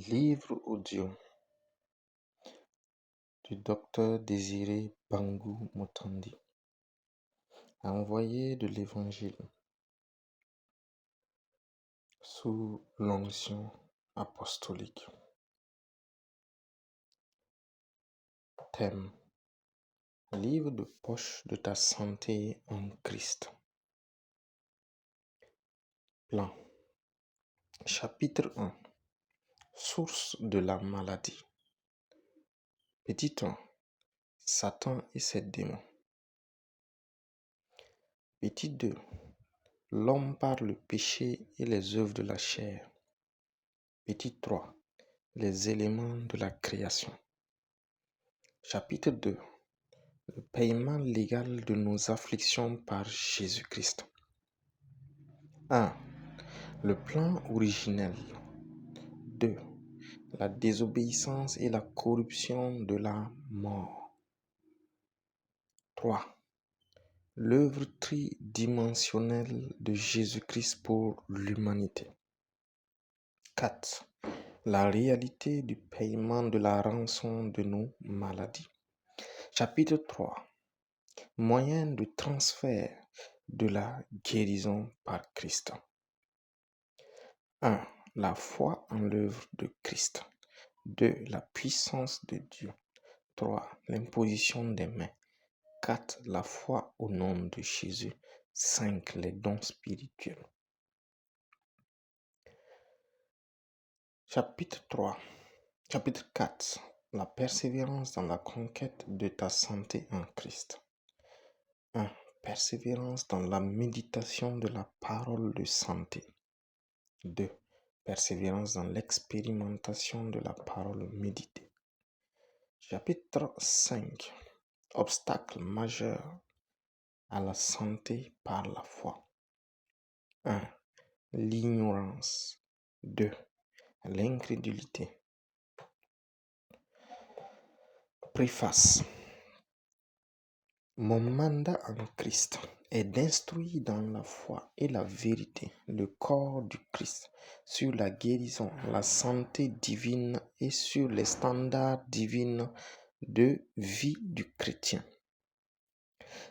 Livre audio du Docteur Désiré Bangou Motandi, envoyé de l'Évangile sous l'onction apostolique. Thème: livre de poche de ta santé en Christ. Plan. Chapitre 1. Source de la maladie. Petit 1. Satan et ses démons. Petit 2. L'homme par le péché et les œuvres de la chair. Petit 3. Les éléments de la création. Chapitre 2. Le paiement légal de nos afflictions par Jésus-Christ. 1. Le plan originel. 2. La désobéissance et la corruption de la mort. 3. L'œuvre tridimensionnelle de Jésus-Christ pour l'humanité. 4. La réalité du paiement de la rançon de nos maladies. Chapitre 3. Moyen de transfert de la guérison par Christ. 1. La foi en l'œuvre de Christ. 2. La puissance de Dieu. 3. L'imposition des mains. 4. La foi au nom de Jésus. 5. Les dons spirituels. Chapitre 4. La persévérance dans la conquête de ta santé en Christ. 1. Persévérance dans la méditation de la parole de santé. 2. Persévérance dans l'expérimentation de la parole méditée. Chapitre 5. Obstacle majeur à la santé par la foi. 1. L'ignorance. 2. L'incrédulité. Préface. Mon mandat en Christ est d'instruire dans la foi et la vérité le corps du Christ sur la guérison, la santé divine et sur les standards divins de vie du chrétien.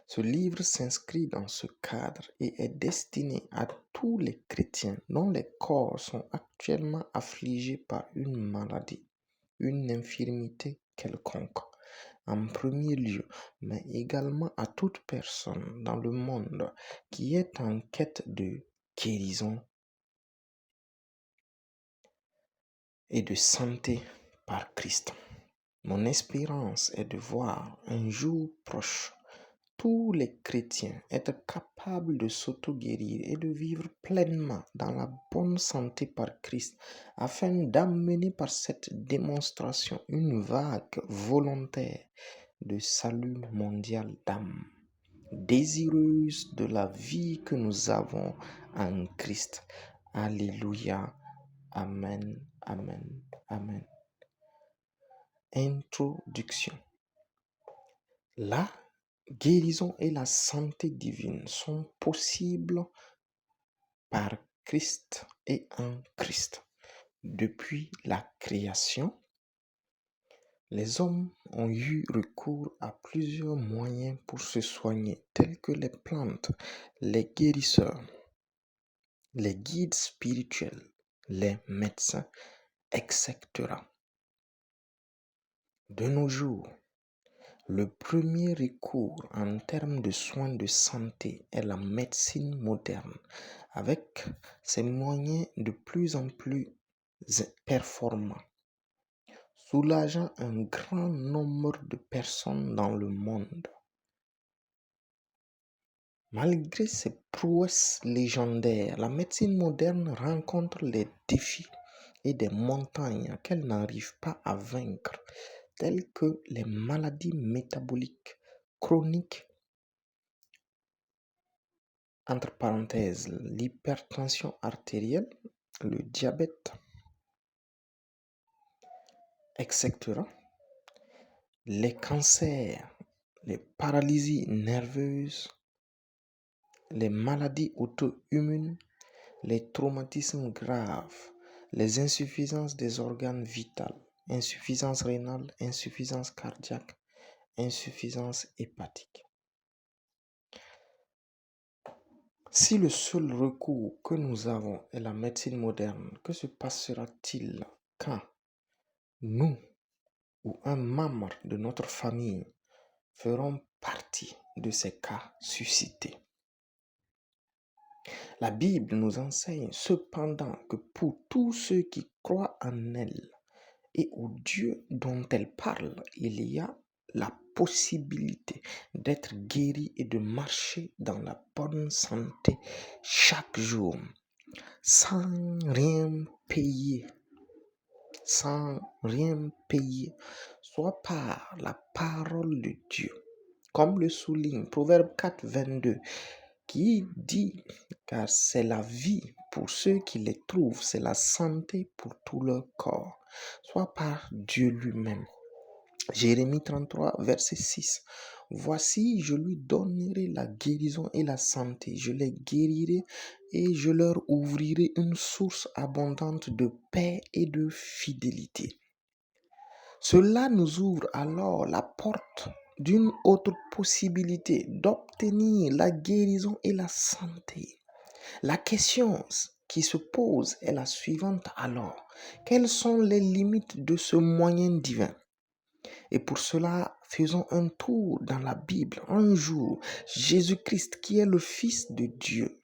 Ce livre s'inscrit dans ce cadre et est destiné à tous les chrétiens dont les corps sont actuellement affligés par une maladie, une infirmité quelconque, en premier lieu, mais également à toute personne dans le monde qui est en quête de guérison et de santé par Christ. Mon espérance est de voir un jour proche tous les chrétiens être capables de s'auto-guérir et de vivre pleinement dans la bonne santé par Christ, afin d'amener par cette démonstration une vague volontaire de salut mondial d'âme, désireuse de la vie que nous avons en Christ. Alléluia. Amen. Amen. Amen. Introduction. La guérison et la santé divine sont possibles par Christ et en Christ. Depuis la création, les hommes ont eu recours à plusieurs moyens pour se soigner, tels que les plantes, les guérisseurs, les guides spirituels, les médecins, etc. De nos jours, le premier recours en termes de soins de santé est la médecine moderne, avec ses moyens de plus en plus performants, soulageant un grand nombre de personnes dans le monde. Malgré ses prouesses légendaires, la médecine moderne rencontre des défis et des montagnes qu'elle n'arrive pas à vaincre, telles que les maladies métaboliques chroniques, entre parenthèses, l'hypertension artérielle, le diabète, etc., les cancers, les paralysies nerveuses, les maladies auto-immunes, les traumatismes graves, les insuffisances des organes vitaux, insuffisance rénale, insuffisance cardiaque, insuffisance hépatique. Si le seul recours que nous avons est la médecine moderne, que se passera-t-il quand nous ou un membre de notre famille feront partie de ces cas suscités? La Bible nous enseigne cependant que pour tous ceux qui croient en elle et au Dieu dont elle parle, il y a la possibilité d'être guéri et de marcher dans la bonne santé chaque jour, sans rien payer, soit par la parole de Dieu, comme le souligne Proverbe 4, 22, qui dit, car c'est la vie pour ceux qui les trouvent, c'est la santé pour tout leur corps, soit par Dieu lui-même. Jérémie 33, verset 6. Voici, je lui donnerai la guérison et la santé. Je les guérirai et je leur ouvrirai une source abondante de paix et de fidélité. Cela nous ouvre alors la porte d'une autre possibilité d'obtenir la guérison et la santé. La question qui se pose est la suivante alors. Quelles sont les limites de ce moyen divin? Et pour cela, faisons un tour dans la Bible. Un jour, Jésus-Christ, qui est le Fils de Dieu,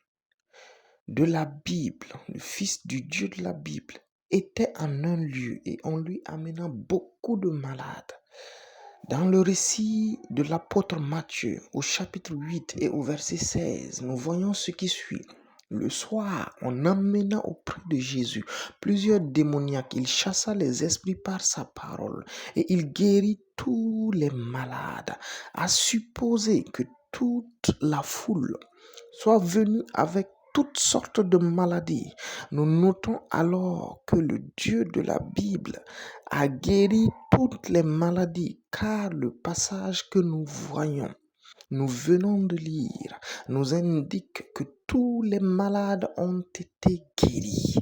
de la Bible, le Fils du Dieu de la Bible, était en un lieu et on lui amena beaucoup de malades. Dans le récit de l'apôtre Matthieu, au chapitre 8 et au verset 16, nous voyons ce qui suit. Le soir, on amena auprès de Jésus plusieurs démoniaques. Il chassa les esprits par sa parole et il guérit tous les malades. À supposer que toute la foule soit venue avec toutes sortes de maladies, nous notons alors que le Dieu de la Bible a guéri toutes les maladies, car le passage que nous venons de lire, nous indique que tous les malades ont été guéris.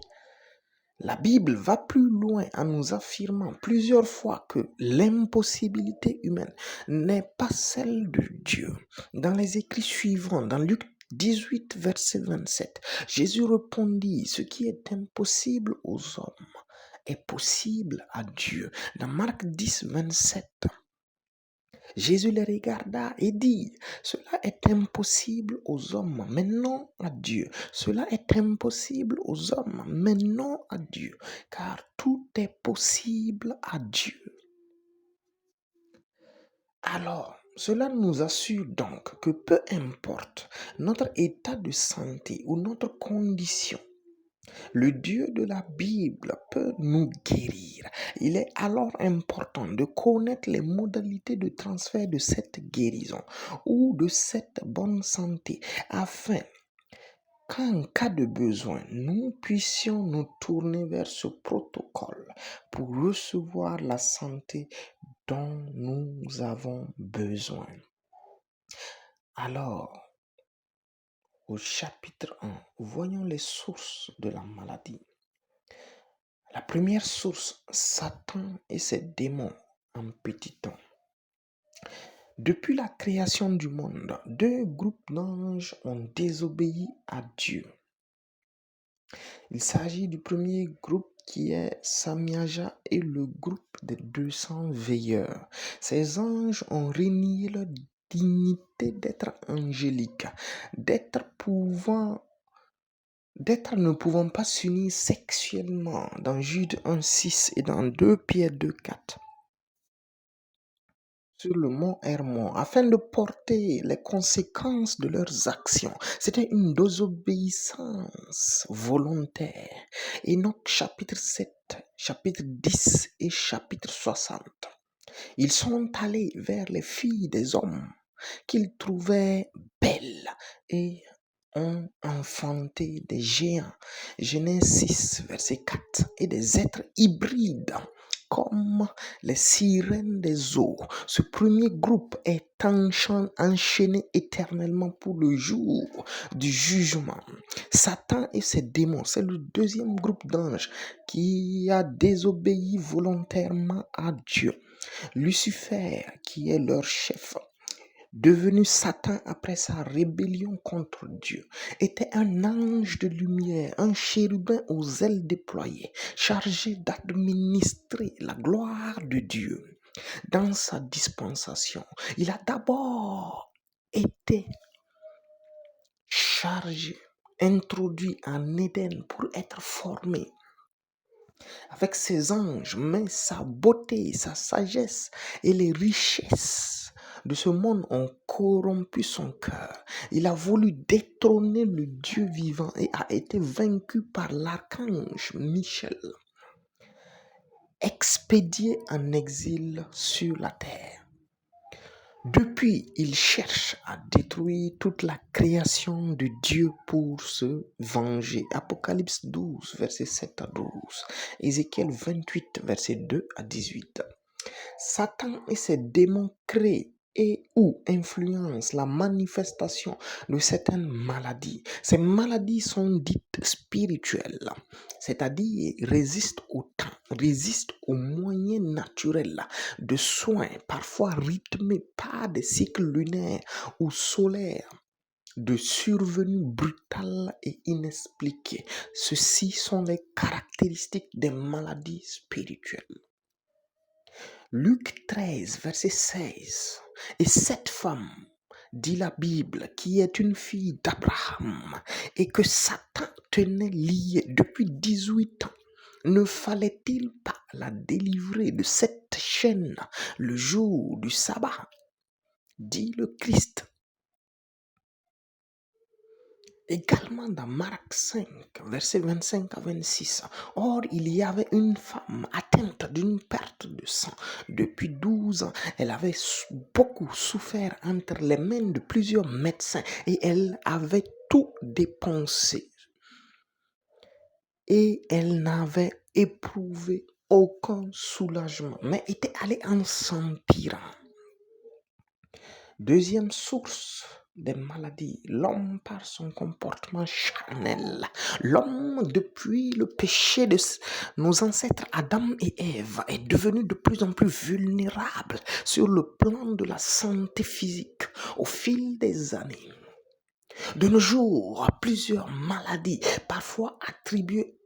La Bible va plus loin en nous affirmant plusieurs fois que l'impossibilité humaine n'est pas celle de Dieu. Dans les écrits suivants, dans Luc 18, verset 27, Jésus répondit, ce qui est impossible aux hommes est possible à Dieu. Dans Marc 10, 27, Jésus les regarda et dit, cela est impossible aux hommes, mais non à Dieu. Cela est impossible aux hommes, mais non à Dieu, car tout est possible à Dieu. Alors, cela nous assure donc que peu importe notre état de santé ou notre condition, le Dieu de la Bible peut nous guérir. Il est alors important de connaître les modalités de transfert de cette guérison ou de cette bonne santé afin qu'en cas de besoin, nous puissions nous tourner vers ce protocole pour recevoir la santé dont nous avons besoin. Alors, au chapitre 1, voyons les sources de la maladie. La première source, Satan et ses démons en petit temps. Depuis la création du monde, deux groupes d'anges ont désobéi à Dieu. Il s'agit du premier groupe qui est Samiaja et le groupe des 200 veilleurs. Ces anges ont renié leur dignité d'être angéliques, d'être ne pouvant pas s'unir sexuellement dans Jude 1,6 et dans 2 Pierre 2,4 sur le mont Hermon afin de porter les conséquences de leurs actions. C'était une désobéissance volontaire. Enoch chapitre 7, chapitre 10 et chapitre 60. Ils sont allés vers les filles des hommes qu'ils trouvaient belles et ont enfanté des géants. Genèse 6, verset 4, et des êtres hybrides comme les sirènes des eaux. Ce premier groupe est enchaîné éternellement pour le jour du jugement. Satan et ses démons, c'est le deuxième groupe d'anges qui a désobéi volontairement à Dieu. Lucifer, qui est leur chef, devenu Satan après sa rébellion contre Dieu, était un ange de lumière, un chérubin aux ailes déployées, chargé d'administrer la gloire de Dieu. Dans sa dispensation, il a d'abord été chargé, introduit en Éden pour être formé avec ses anges, mais sa beauté, sa sagesse et les richesses de ce monde ont corrompu son cœur. Il a voulu détrôner le Dieu vivant et a été vaincu par l'archange Michel, expédié en exil sur la terre. Depuis, il cherche à détruire toute la création de Dieu pour se venger. Apocalypse 12, verset 7 à 12. Ézéchiel 28, verset 2 à 18. Satan et ses démons créent et ou influencent la manifestation de certaines maladies. Ces maladies sont dites spirituelles, c'est-à-dire résistent au temps, résistent aux moyens naturels de soins, parfois rythmés par des cycles lunaires ou solaires de survenue brutale et inexpliquée. Ceci sont les caractéristiques des maladies spirituelles. Luc 13, verset 16. Et cette femme, dit la Bible, qui est une fille d'Abraham et que Satan tenait liée depuis 18 ans, ne fallait-il pas la délivrer de cette chaîne le jour du sabbat, dit le Christ. Également dans Marc 5, versets 25 à 26. Or, il y avait une femme atteinte d'une perte de sang. Depuis 12 ans, elle avait beaucoup souffert entre les mains de plusieurs médecins et elle avait tout dépensé. Et elle n'avait éprouvé aucun soulagement, mais était allée en s'empirant. Deuxième source des maladies, l'homme par son comportement charnel. L'homme, depuis le péché de nos ancêtres Adam et Ève, est devenu de plus en plus vulnérable sur le plan de la santé physique au fil des années. De nos jours, plusieurs maladies, parfois attribuées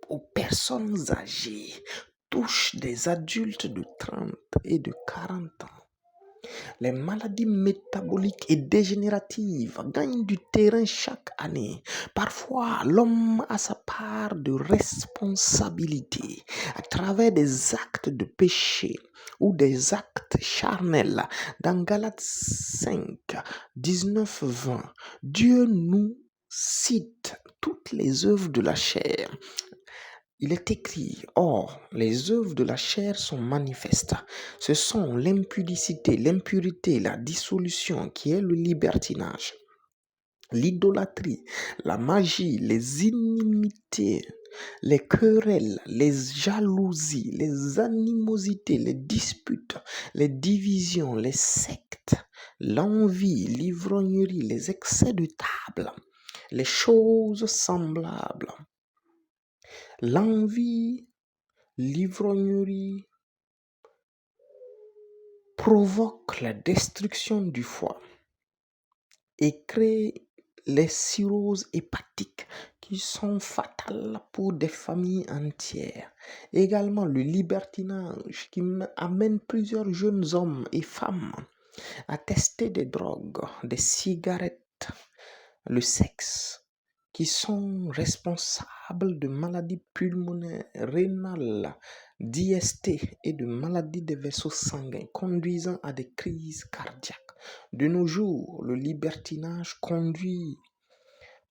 aux personnes âgées, touchent des adultes de 30 et de 40 ans. Les maladies métaboliques et dégénératives gagnent du terrain chaque année. Parfois, l'homme a sa part de responsabilité à travers des actes de péché ou des actes charnels. Dans Galates 5, 19, 20, Dieu nous cite toutes les œuvres de la chair. Il est écrit, or, les œuvres de la chair sont manifestes. Ce sont l'impudicité, l'impurité, la dissolution qui est le libertinage, l'idolâtrie, la magie, les inimités, les querelles, les jalousies, les animosités, les disputes, les divisions, les sectes, l'envie, l'ivrognerie, les excès de table, les choses semblables. L'envie, l'ivrognerie provoque la destruction du foie et crée les cirrhoses hépatiques qui sont fatales pour des familles entières. Également le libertinage qui amène plusieurs jeunes hommes et femmes à tester des drogues, des cigarettes, le sexe, qui sont responsables de maladies pulmonaires, rénales, d'IST et de maladies des vaisseaux sanguins, conduisant à des crises cardiaques. De nos jours, le libertinage conduit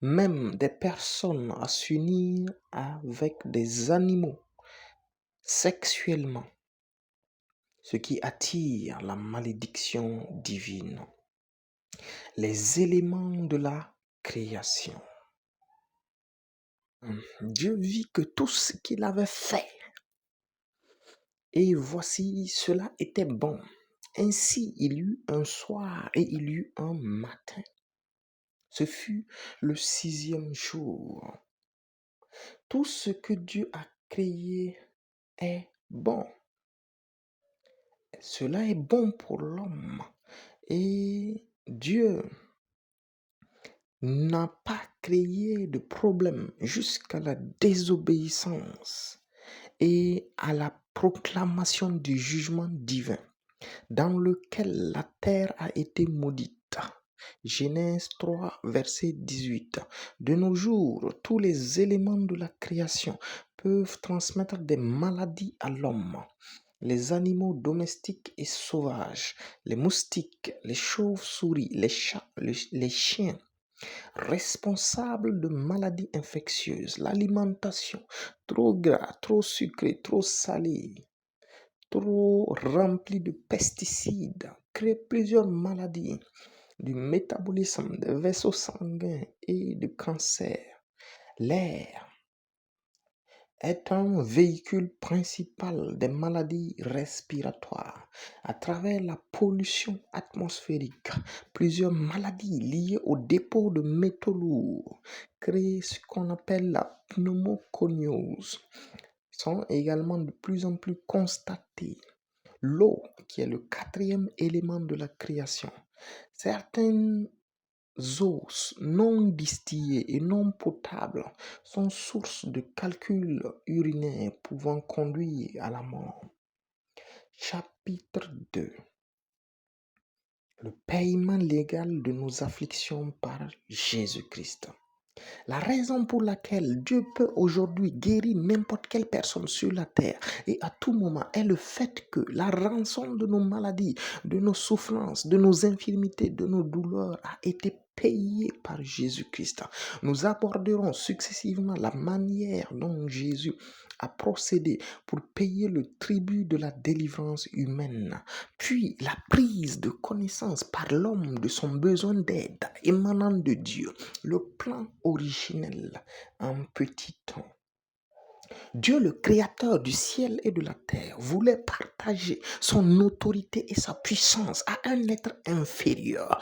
même des personnes à s'unir avec des animaux sexuellement, ce qui attire la malédiction divine. Les éléments de la création. Dieu vit que tout ce qu'il avait fait Et voici, cela était bon. Ainsi il y eut un soir et il y eut un matin. Ce fut le 6e jour. Tout ce que Dieu a créé est bon. Cela est bon pour l'homme. Et Dieu n'a pas créé de problème jusqu'à la désobéissance et à la proclamation du jugement divin dans lequel la terre a été maudite. Genèse 3, verset 18. De nos jours, tous les éléments de la création peuvent transmettre des maladies à l'homme. Les animaux domestiques et sauvages, les moustiques, les chauves-souris, les chats, les chiens, responsables de maladies infectieuses, l'alimentation trop gras, trop sucrée, trop salée, trop remplie de pesticides, crée plusieurs maladies du métabolisme, des vaisseaux sanguins et de cancer. L'air est un véhicule principal des maladies respiratoires. À travers la pollution atmosphérique, plusieurs maladies liées au dépôt de métaux lourds créent ce qu'on appelle la pneumoconiose sont également de plus en plus constatées. L'eau, qui est le 4e élément de la création. Certaines eaux non distillées et non potables sont source de calculs urinaires pouvant conduire à la mort. Chapitre 2. Le paiement légal de nos afflictions par Jésus-Christ. La raison pour laquelle Dieu peut aujourd'hui guérir n'importe quelle personne sur la terre et à tout moment est le fait que la rançon de nos maladies, de nos souffrances, de nos infirmités, de nos douleurs a été payée par Jésus-Christ. Nous aborderons successivement la manière dont Jésus a procédé pour payer le tribut de la délivrance humaine, puis la prise de connaissance par l'homme de son besoin d'aide émanant de Dieu, le plan originel en petit temps. Dieu, le créateur du ciel et de la terre, voulait partager son autorité et sa puissance à un être inférieur,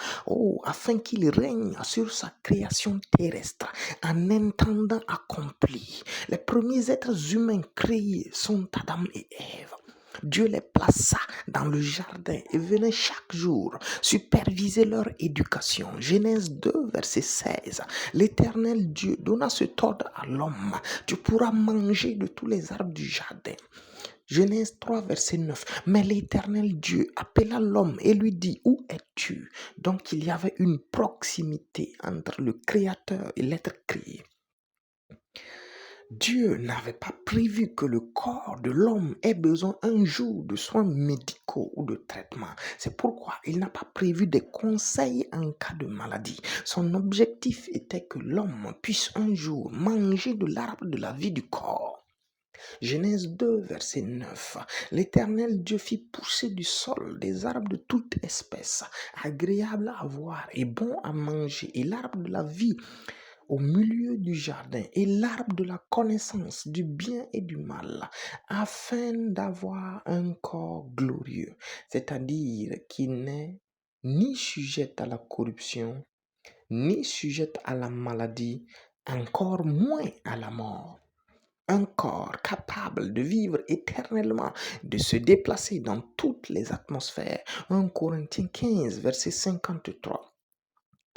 afin qu'il règne sur sa création terrestre en un temps accompli. Les premiers êtres humains créés sont Adam et Ève. Dieu les plaça dans le jardin et venait chaque jour superviser leur éducation. Genèse 2, verset 16. L'Éternel Dieu donna cet ordre à l'homme: tu pourras manger de tous les arbres du jardin. Genèse 3, verset 9. Mais l'Éternel Dieu appela l'homme et lui dit: où es-tu? Donc il y avait une proximité entre le Créateur et l'être créé. Dieu n'avait pas prévu que le corps de l'homme ait besoin un jour de soins médicaux ou de traitements. C'est pourquoi il n'a pas prévu des conseils en cas de maladie. Son objectif était que l'homme puisse un jour manger de l'arbre de la vie du corps. Genèse 2, verset 9. L'Éternel Dieu fit pousser du sol des arbres de toute espèce, agréables à voir et bons à manger, et l'arbre de la vie au milieu du jardin et l'arbre de la connaissance du bien et du mal, afin d'avoir un corps glorieux, c'est-à-dire qui n'est ni sujette à la corruption, ni sujette à la maladie, encore moins à la mort. Un corps capable de vivre éternellement, de se déplacer dans toutes les atmosphères. 1 Corinthiens 15, verset 53.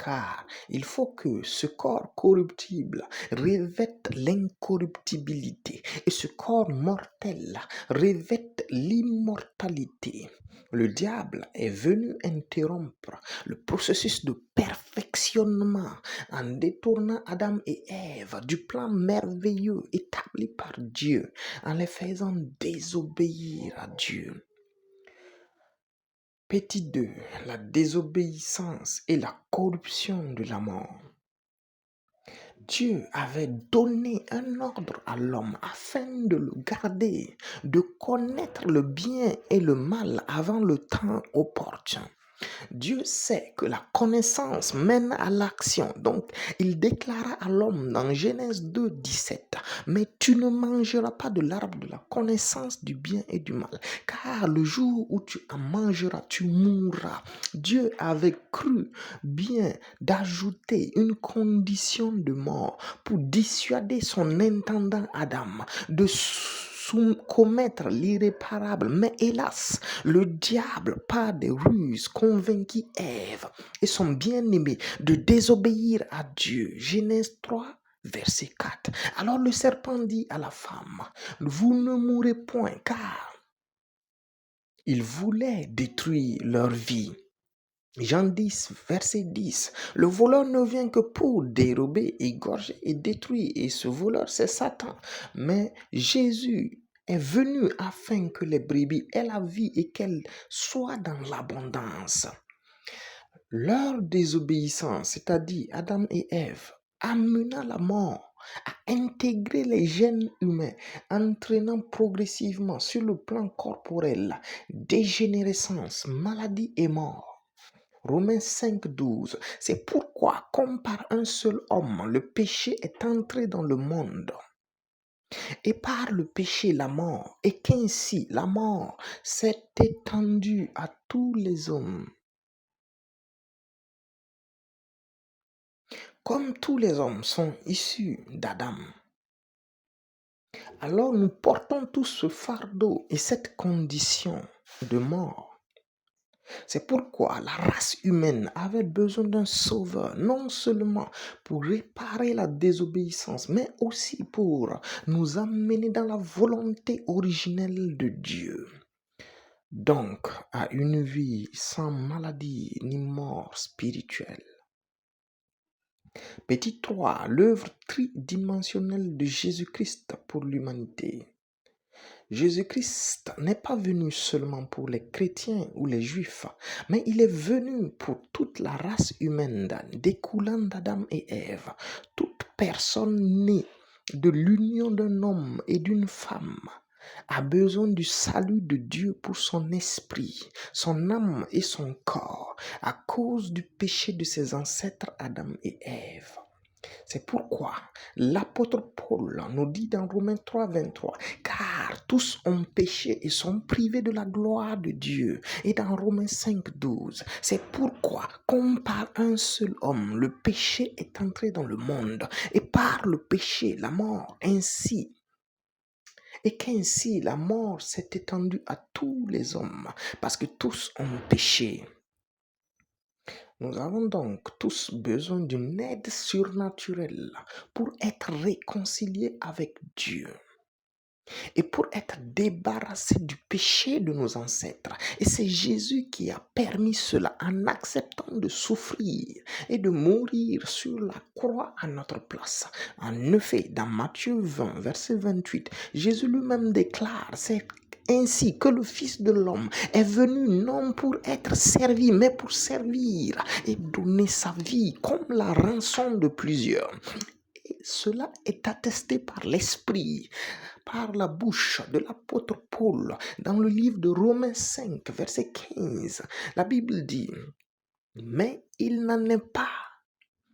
Car il faut que ce corps corruptible revête l'incorruptibilité et ce corps mortel revête l'immortalité. Le diable est venu interrompre le processus de perfectionnement en détournant Adam et Ève du plan merveilleux établi par Dieu, en les faisant désobéir à Dieu. Petit 2. La désobéissance et la corruption de la mort. Dieu avait donné un ordre à l'homme afin de le garder, de connaître le bien et le mal avant le temps opportun. Dieu sait que la connaissance mène à l'action. Donc, il déclara à l'homme dans Genèse 2, 17, mais tu ne mangeras pas de l'arbre de la connaissance du bien et du mal, car le jour où tu en mangeras, tu mourras. Dieu avait cru bien d'ajouter une condition de mort pour dissuader son intendant Adam de commettre l'irréparable. Mais hélas, le diable, par des ruses, convainquit Ève et son bien-aimé de désobéir à Dieu. Genèse 3, verset 4. Alors le serpent dit à la femme, vous ne mourrez point, car il voulait détruire leur vie. Jean 10, verset 10. Le voleur ne vient que pour dérober, égorger et détruire. Et ce voleur, c'est Satan. Mais Jésus est venu afin que les brebis aient la vie et qu'elles soient dans l'abondance. Leur désobéissance, c'est-à-dire Adam et Ève, amena la mort à intégrer les gènes humains, entraînant progressivement sur le plan corporel dégénérescence, maladie et mort. Romains 5, 12. C'est pourquoi, comme par un seul homme, le péché est entré dans le monde, et par le péché la mort, et qu'ainsi la mort s'est étendue à tous les hommes. Comme tous les hommes sont issus d'Adam, alors nous portons tous ce fardeau et cette condition de mort. C'est pourquoi la race humaine avait besoin d'un sauveur, non seulement pour réparer la désobéissance, mais aussi pour nous amener dans la volonté originelle de Dieu. Donc, à une vie sans maladie ni mort spirituelle. Petit 3, l'œuvre tridimensionnelle de Jésus-Christ pour l'humanité. Jésus-Christ n'est pas venu seulement pour les chrétiens ou les juifs, mais il est venu pour toute la race humaine découlant d'Adam et Ève. Toute personne née de l'union d'un homme et d'une femme a besoin du salut de Dieu pour son esprit, son âme et son corps à cause du péché de ses ancêtres Adam et Ève. C'est pourquoi l'apôtre Paul nous dit dans Romains 3, 23, car tous ont péché et sont privés de la gloire de Dieu. Et dans Romains 5, 12, c'est pourquoi, comme par un seul homme, le péché est entré dans le monde, et par le péché, la mort, ainsi. Et qu'ainsi la mort s'est étendue à tous les hommes, parce que tous ont péché. Nous avons donc tous besoin d'une aide surnaturelle pour être réconciliés avec Dieu et pour être débarrassés du péché de nos ancêtres. Et c'est Jésus qui a permis cela en acceptant de souffrir et de mourir sur la croix à notre place. En effet, dans Matthieu 20, verset 28, Jésus lui-même déclare, c'est ainsi que le Fils de l'homme est venu non pour être servi, mais pour servir et donner sa vie comme la rançon de plusieurs. Et cela est attesté par l'Esprit, par la bouche de l'apôtre Paul, dans le livre de Romains 5, verset 15. La Bible dit, mais il n'en est pas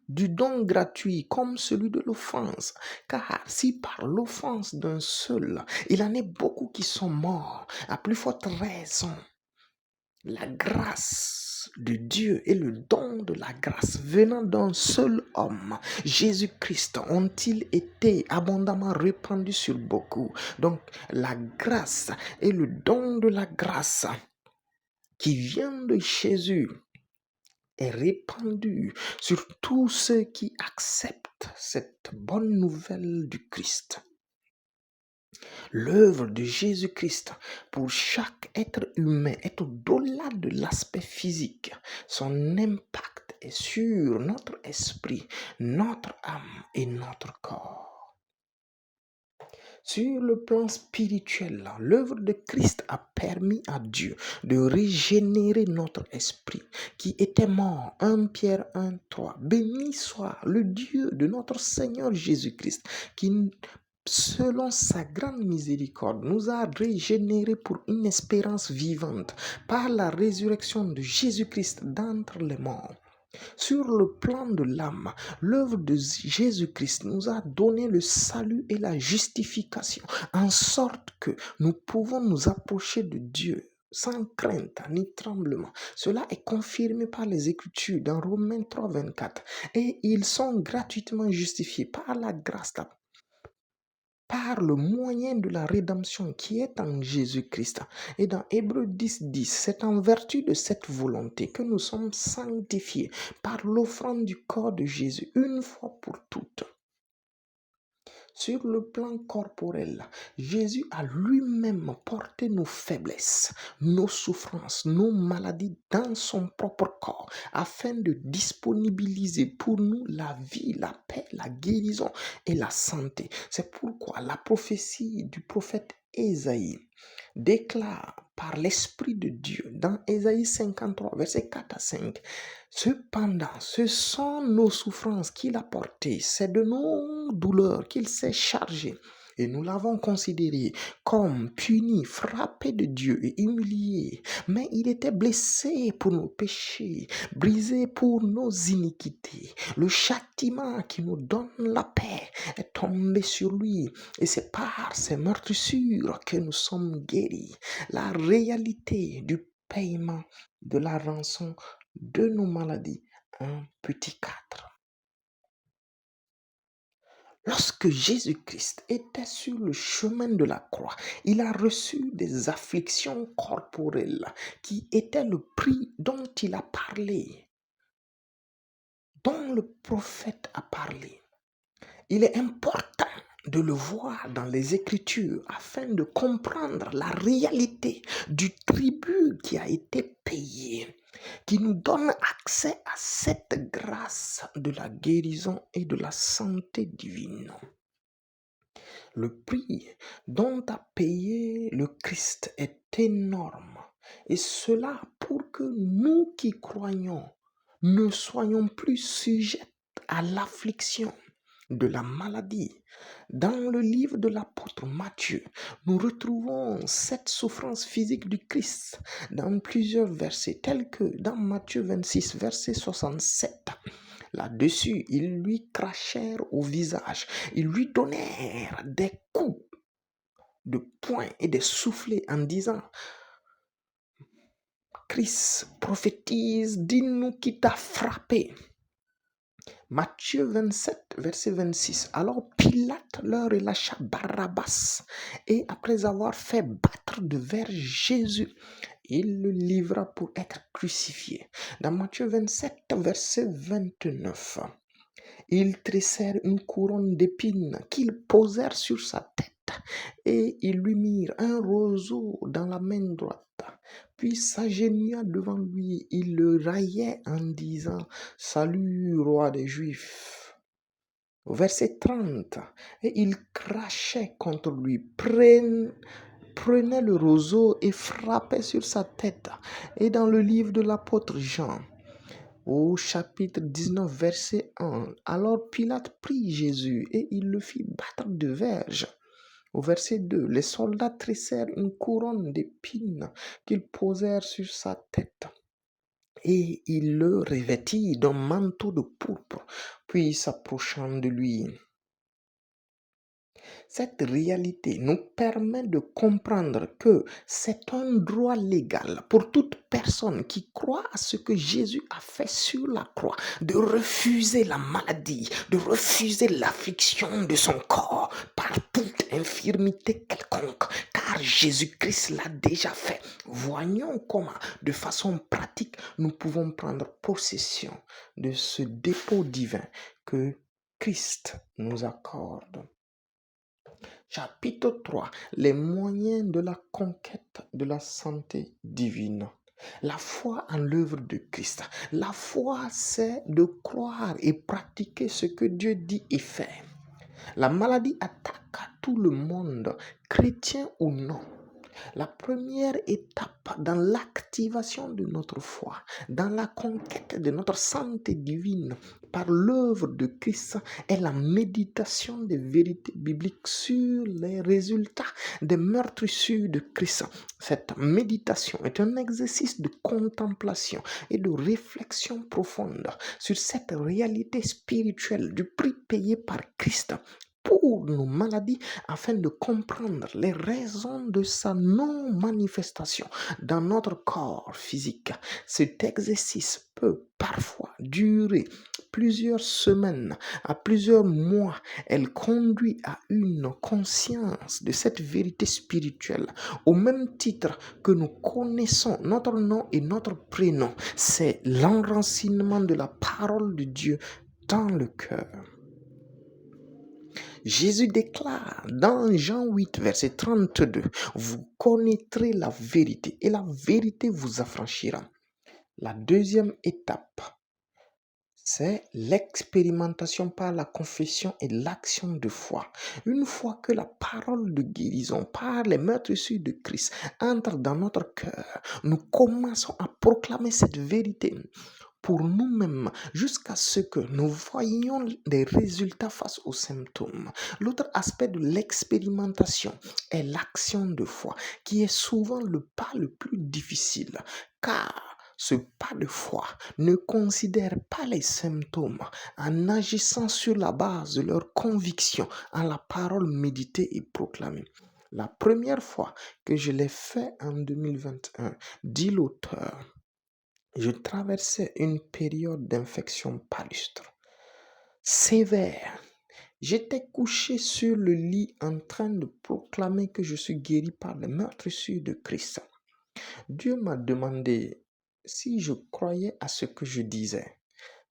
du don gratuit comme celui de l'offense. Car si par l'offense d'un seul, il en est beaucoup qui sont morts, à plus forte raison, la grâce de Dieu et le don de la grâce venant d'un seul homme, Jésus-Christ, ont-ils été abondamment répandus sur beaucoup. Donc la grâce et le don de la grâce qui vient de Jésus est répandu sur tous ceux qui acceptent cette bonne nouvelle du Christ. L'œuvre de Jésus-Christ pour chaque être humain est au-delà de l'aspect physique. Son impact est sur notre esprit, notre âme et notre corps. Sur le plan spirituel, l'œuvre de Christ a permis à Dieu de régénérer notre esprit qui était mort. 1 Pierre 1, 3. Béni soit le Dieu de notre Seigneur Jésus-Christ qui selon sa grande miséricorde, nous a régénérés pour une espérance vivante par la résurrection de Jésus-Christ d'entre les morts. Sur le plan de l'âme, l'œuvre de Jésus-Christ nous a donné le salut et la justification, en sorte que nous pouvons nous approcher de Dieu sans crainte ni tremblement. Cela est confirmé par les Écritures dans Romains 3, 24. Et ils sont gratuitement justifiés par la grâce, par le moyen de la rédemption qui est en Jésus-Christ. Et dans Hébreux 10, 10, c'est en vertu de cette volonté que nous sommes sanctifiés par l'offrande du corps de Jésus une fois pour toutes. Sur le plan corporel, Jésus a lui-même porté nos faiblesses, nos souffrances, nos maladies dans son propre corps, afin de disponibiliser pour nous la vie, la paix, la guérison et la santé. C'est pourquoi la prophétie du prophète Ésaïe déclare par l'Esprit de Dieu dans Ésaïe 53, versets 4 à 5, cependant, ce sont nos souffrances qu'il a portées, c'est de nos douleurs qu'il s'est chargé. Et nous l'avons considéré comme puni, frappé de Dieu et humilié. Mais il était blessé pour nos péchés, brisé pour nos iniquités. Le châtiment qui nous donne la paix est tombé sur lui. Et c'est par ses meurtrissures que nous sommes guéris. La réalité du paiement de la rançon de nos maladies. Un petit 4. Lorsque Jésus-Christ était sur le chemin de la croix, il a reçu des afflictions corporelles qui étaient le prix dont il a parlé, dont le prophète a parlé. Il est important de le voir dans les Écritures afin de comprendre la réalité du tribut qui a été payé, qui nous donne accès à cette grâce de la guérison et de la santé divine. Le prix dont a payé le Christ est énorme, et cela pour que nous qui croyons ne soyons plus sujets à l'affliction de la maladie. Dans le livre de l'apôtre Matthieu, nous retrouvons cette souffrance physique du Christ dans plusieurs versets, tels que dans Matthieu 26, verset 67. Là-dessus, ils lui crachèrent au visage, ils lui donnèrent des coups de poing et des soufflets en disant: Christ, prophétise, dis-nous qui t'a frappé. Matthieu 27, verset 26. Alors Pilate leur relâcha Barabbas, et après avoir fait battre de verre Jésus, il le livra pour être crucifié. Dans Matthieu 27, verset 29, ils tressèrent une couronne d'épines qu'ils posèrent sur sa tête, et ils lui mirent un roseau dans la main droite. Puis s'agenouillant devant lui, il le raillait en disant: Salut, roi des Juifs. Au verset 30, et il crachait contre lui, prenait le roseau et frappait sur sa tête. Et dans le livre de l'apôtre Jean, au chapitre 19, verset 1, alors Pilate prit Jésus et il le fit battre de verges. Au verset 2, les soldats tressèrent une couronne d'épines qu'ils posèrent sur sa tête, et il le revêtit d'un manteau de pourpre. Puis s'approchant de lui, cette réalité nous permet de comprendre que c'est un droit légal pour toute personne qui croit à ce que Jésus a fait sur la croix, de refuser la maladie, de refuser l'affliction de son corps par toute infirmité quelconque, car Jésus-Christ l'a déjà fait. Voyons comment, de façon pratique, nous pouvons prendre possession de ce dépôt divin que Christ nous accorde. Chapitre 3. Les moyens de la conquête de la santé divine. La foi en l'œuvre de Christ. La foi, c'est de croire et pratiquer ce que Dieu dit et fait. La maladie attaque tout le monde, chrétien ou non. La première étape dans l'activation de notre foi, dans la conquête de notre santé divine par l'œuvre de Christ est la méditation des vérités bibliques sur les résultats des meurtrissures de Christ. Cette méditation est un exercice de contemplation et de réflexion profonde sur cette réalité spirituelle du prix payé par Christ pour nos maladies afin de comprendre les raisons de sa non-manifestation dans notre corps physique. Cet exercice peut parfois durer plusieurs semaines à plusieurs mois. Elle conduit à une conscience de cette vérité spirituelle au même titre que nous connaissons notre nom et notre prénom. C'est l'enracinement de la parole de Dieu dans le cœur. Jésus déclare dans Jean 8, verset 32, vous connaîtrez la vérité et la vérité vous affranchira. La deuxième étape, c'est l'expérimentation par la confession et l'action de foi. Une fois que la parole de guérison par les meurtrissures de Christ entre dans notre cœur, nous commençons à proclamer cette vérité pour nous-mêmes jusqu'à ce que nous voyions des résultats face aux symptômes. L'autre aspect de l'expérimentation est l'action de foi, qui est souvent le pas le plus difficile, car ce pas de foi ne considère pas les symptômes en agissant sur la base de leur conviction en la parole méditée et proclamée. La première fois que je l'ai fait en 2021, dit l'auteur, je traversais une période d'infection palustre sévère. J'étais couché sur le lit en train de proclamer que je suis guéri par les meurtrissures de Christ. Dieu m'a demandé si je croyais à ce que je disais.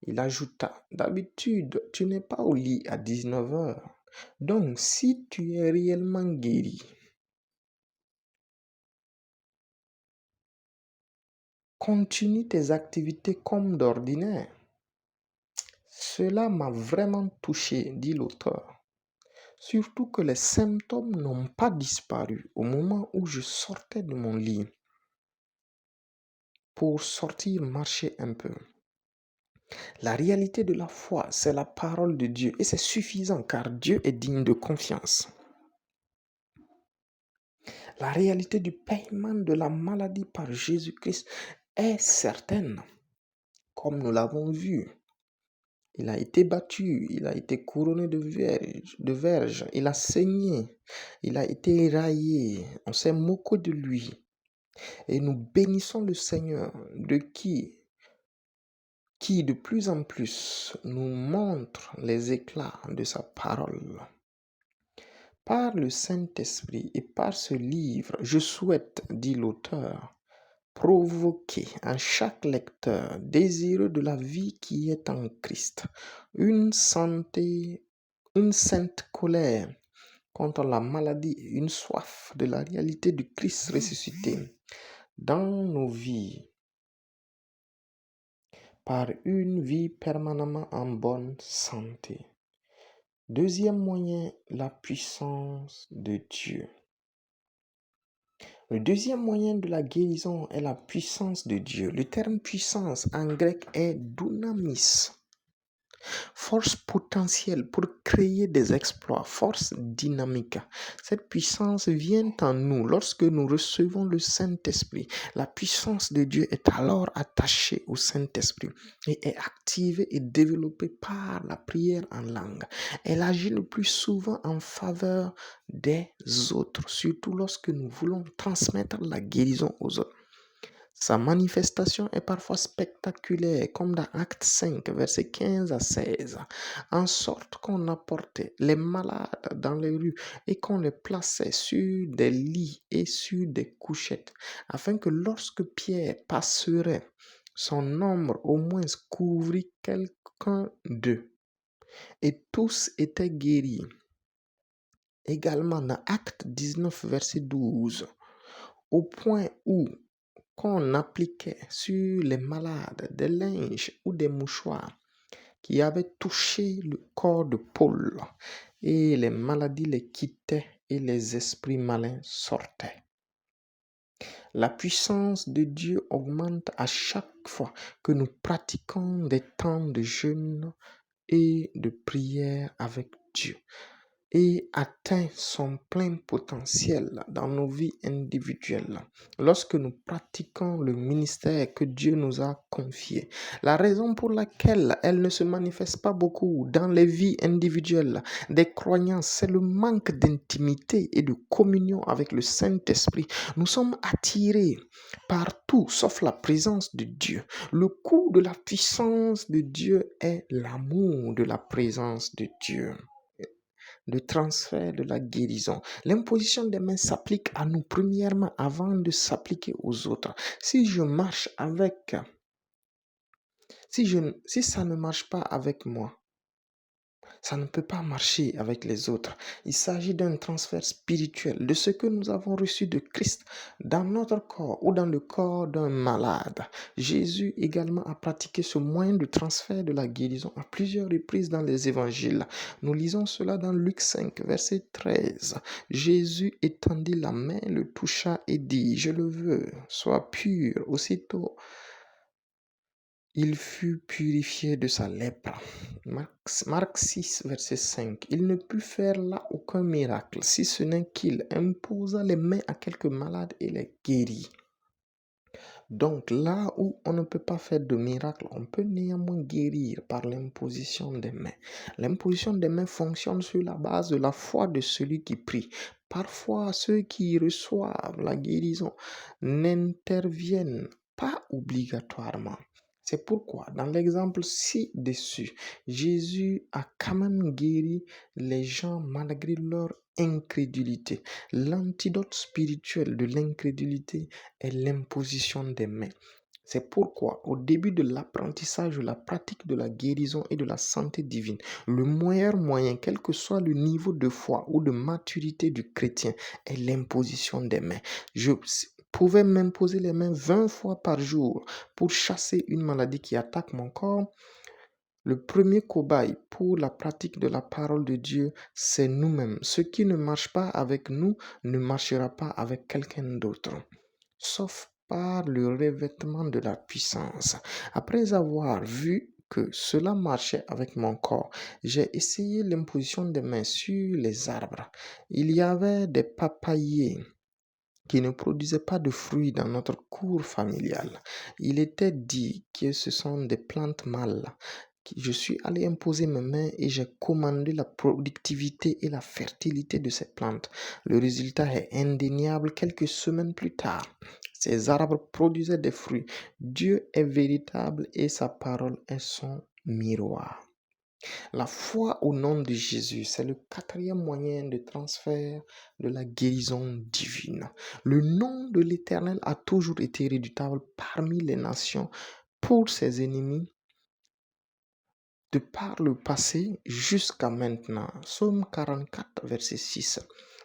Il ajouta, d'habitude, tu n'es pas au lit à 19 heures. Donc, si tu es réellement guéri, continue tes activités comme d'ordinaire. Cela m'a vraiment touché, dit l'auteur. Surtout que les symptômes n'ont pas disparu au moment où je sortais de mon lit pour sortir marcher un peu. La réalité de la foi, c'est la parole de Dieu et c'est suffisant car Dieu est digne de confiance. La réalité du paiement de la maladie par Jésus-Christ est certaine, comme nous l'avons vu. Il a été battu, il a été couronné de verges, il a saigné, il a été éraillé, on s'est moqué de lui. Et nous bénissons le Seigneur de qui de plus en plus nous montre les éclats de sa parole. Par le Saint-Esprit et par ce livre, je souhaite, dit l'auteur, provoquer en chaque lecteur désireux de la vie qui est en Christ, une sainte colère contre la maladie, une soif de la réalité du Christ ressuscité dans nos vies, par une vie permanemment en bonne santé. Deuxième moyen, la puissance de Dieu. Le deuxième moyen de la guérison est la puissance de Dieu. Le terme puissance en grec est dunamis. Force potentielle pour créer des exploits, force dynamique. Cette puissance vient en nous lorsque nous recevons le Saint-Esprit. La puissance de Dieu est alors attachée au Saint-Esprit et est activée et développée par la prière en langue. Elle agit le plus souvent en faveur des autres, surtout lorsque nous voulons transmettre la guérison aux autres. Sa manifestation est parfois spectaculaire, comme dans Acte 5, versets 15 à 16, en sorte qu'on apportait les malades dans les rues et qu'on les plaçait sur des lits et sur des couchettes, afin que lorsque Pierre passerait, son ombre au moins couvrit quelqu'un d'eux. Et tous étaient guéris. Également dans Acte 19, verset 12, au point où qu'on appliquait sur les malades des linges ou des mouchoirs qui avaient touché le corps de Paul, et les maladies les quittaient et les esprits malins sortaient. La puissance de Dieu augmente à chaque fois que nous pratiquons des temps de jeûne et de prière avec Dieu et atteint son plein potentiel dans nos vies individuelles lorsque nous pratiquons le ministère que Dieu nous a confié. La raison pour laquelle elle ne se manifeste pas beaucoup dans les vies individuelles des croyants, c'est le manque d'intimité et de communion avec le Saint-Esprit. Nous sommes attirés par tout sauf la présence de Dieu. Le coût de la puissance de Dieu est l'amour de la présence de Dieu. Le transfert de la guérison. L'imposition des mains s'applique à nous premièrement avant de s'appliquer aux autres. Si je marche avec, si ça ne marche pas avec moi, ça ne peut pas marcher avec les autres. Il s'agit d'un transfert spirituel de ce que nous avons reçu de Christ dans notre corps ou dans le corps d'un malade. Jésus également a pratiqué ce moyen de transfert de la guérison à plusieurs reprises dans les évangiles. Nous lisons cela dans Luc 5, verset 13. Jésus étendit la main, le toucha et dit, « Je le veux, sois pur. » Aussitôt, il fut purifié de sa lèpre. Marc 6, verset 5. Il ne put faire là aucun miracle, si ce n'est qu'il imposa les mains à quelques malades et les guérit. Donc là où on ne peut pas faire de miracle, on peut néanmoins guérir par l'imposition des mains. L'imposition des mains fonctionne sur la base de la foi de celui qui prie. Parfois, ceux qui reçoivent la guérison n'interviennent pas obligatoirement. C'est pourquoi, dans l'exemple ci-dessus, Jésus a quand même guéri les gens malgré leur incrédulité. L'antidote spirituel de l'incrédulité est l'imposition des mains. C'est pourquoi, au début de l'apprentissage de la pratique de la guérison et de la santé divine, le meilleur moyen, quel que soit le niveau de foi ou de maturité du chrétien, est l'imposition des mains. Je pouvais m'imposer les mains 20 fois par jour pour chasser une maladie qui attaque mon corps. Le premier cobaye pour la pratique de la parole de Dieu, c'est nous-mêmes. Ce qui ne marche pas avec nous ne marchera pas avec quelqu'un d'autre, sauf par le revêtement de la puissance. Après avoir vu que cela marchait avec mon corps, j'ai essayé l'imposition des mains sur les arbres. Il y avait des papayers qui ne produisaient pas de fruits dans notre cour familiale. Il était dit que ce sont des plantes mâles. Je suis allé imposer mes mains et j'ai commandé la productivité et la fertilité de ces plantes. Le résultat est indéniable. Quelques semaines plus tard, ces arbres produisaient des fruits. Dieu est véritable et sa parole est son miroir. La foi au nom de Jésus, c'est le quatrième moyen de transfert de la guérison divine. Le nom de l'Éternel a toujours été redoutable parmi les nations pour ses ennemis, de par le passé jusqu'à maintenant. Psaume 44, verset 6.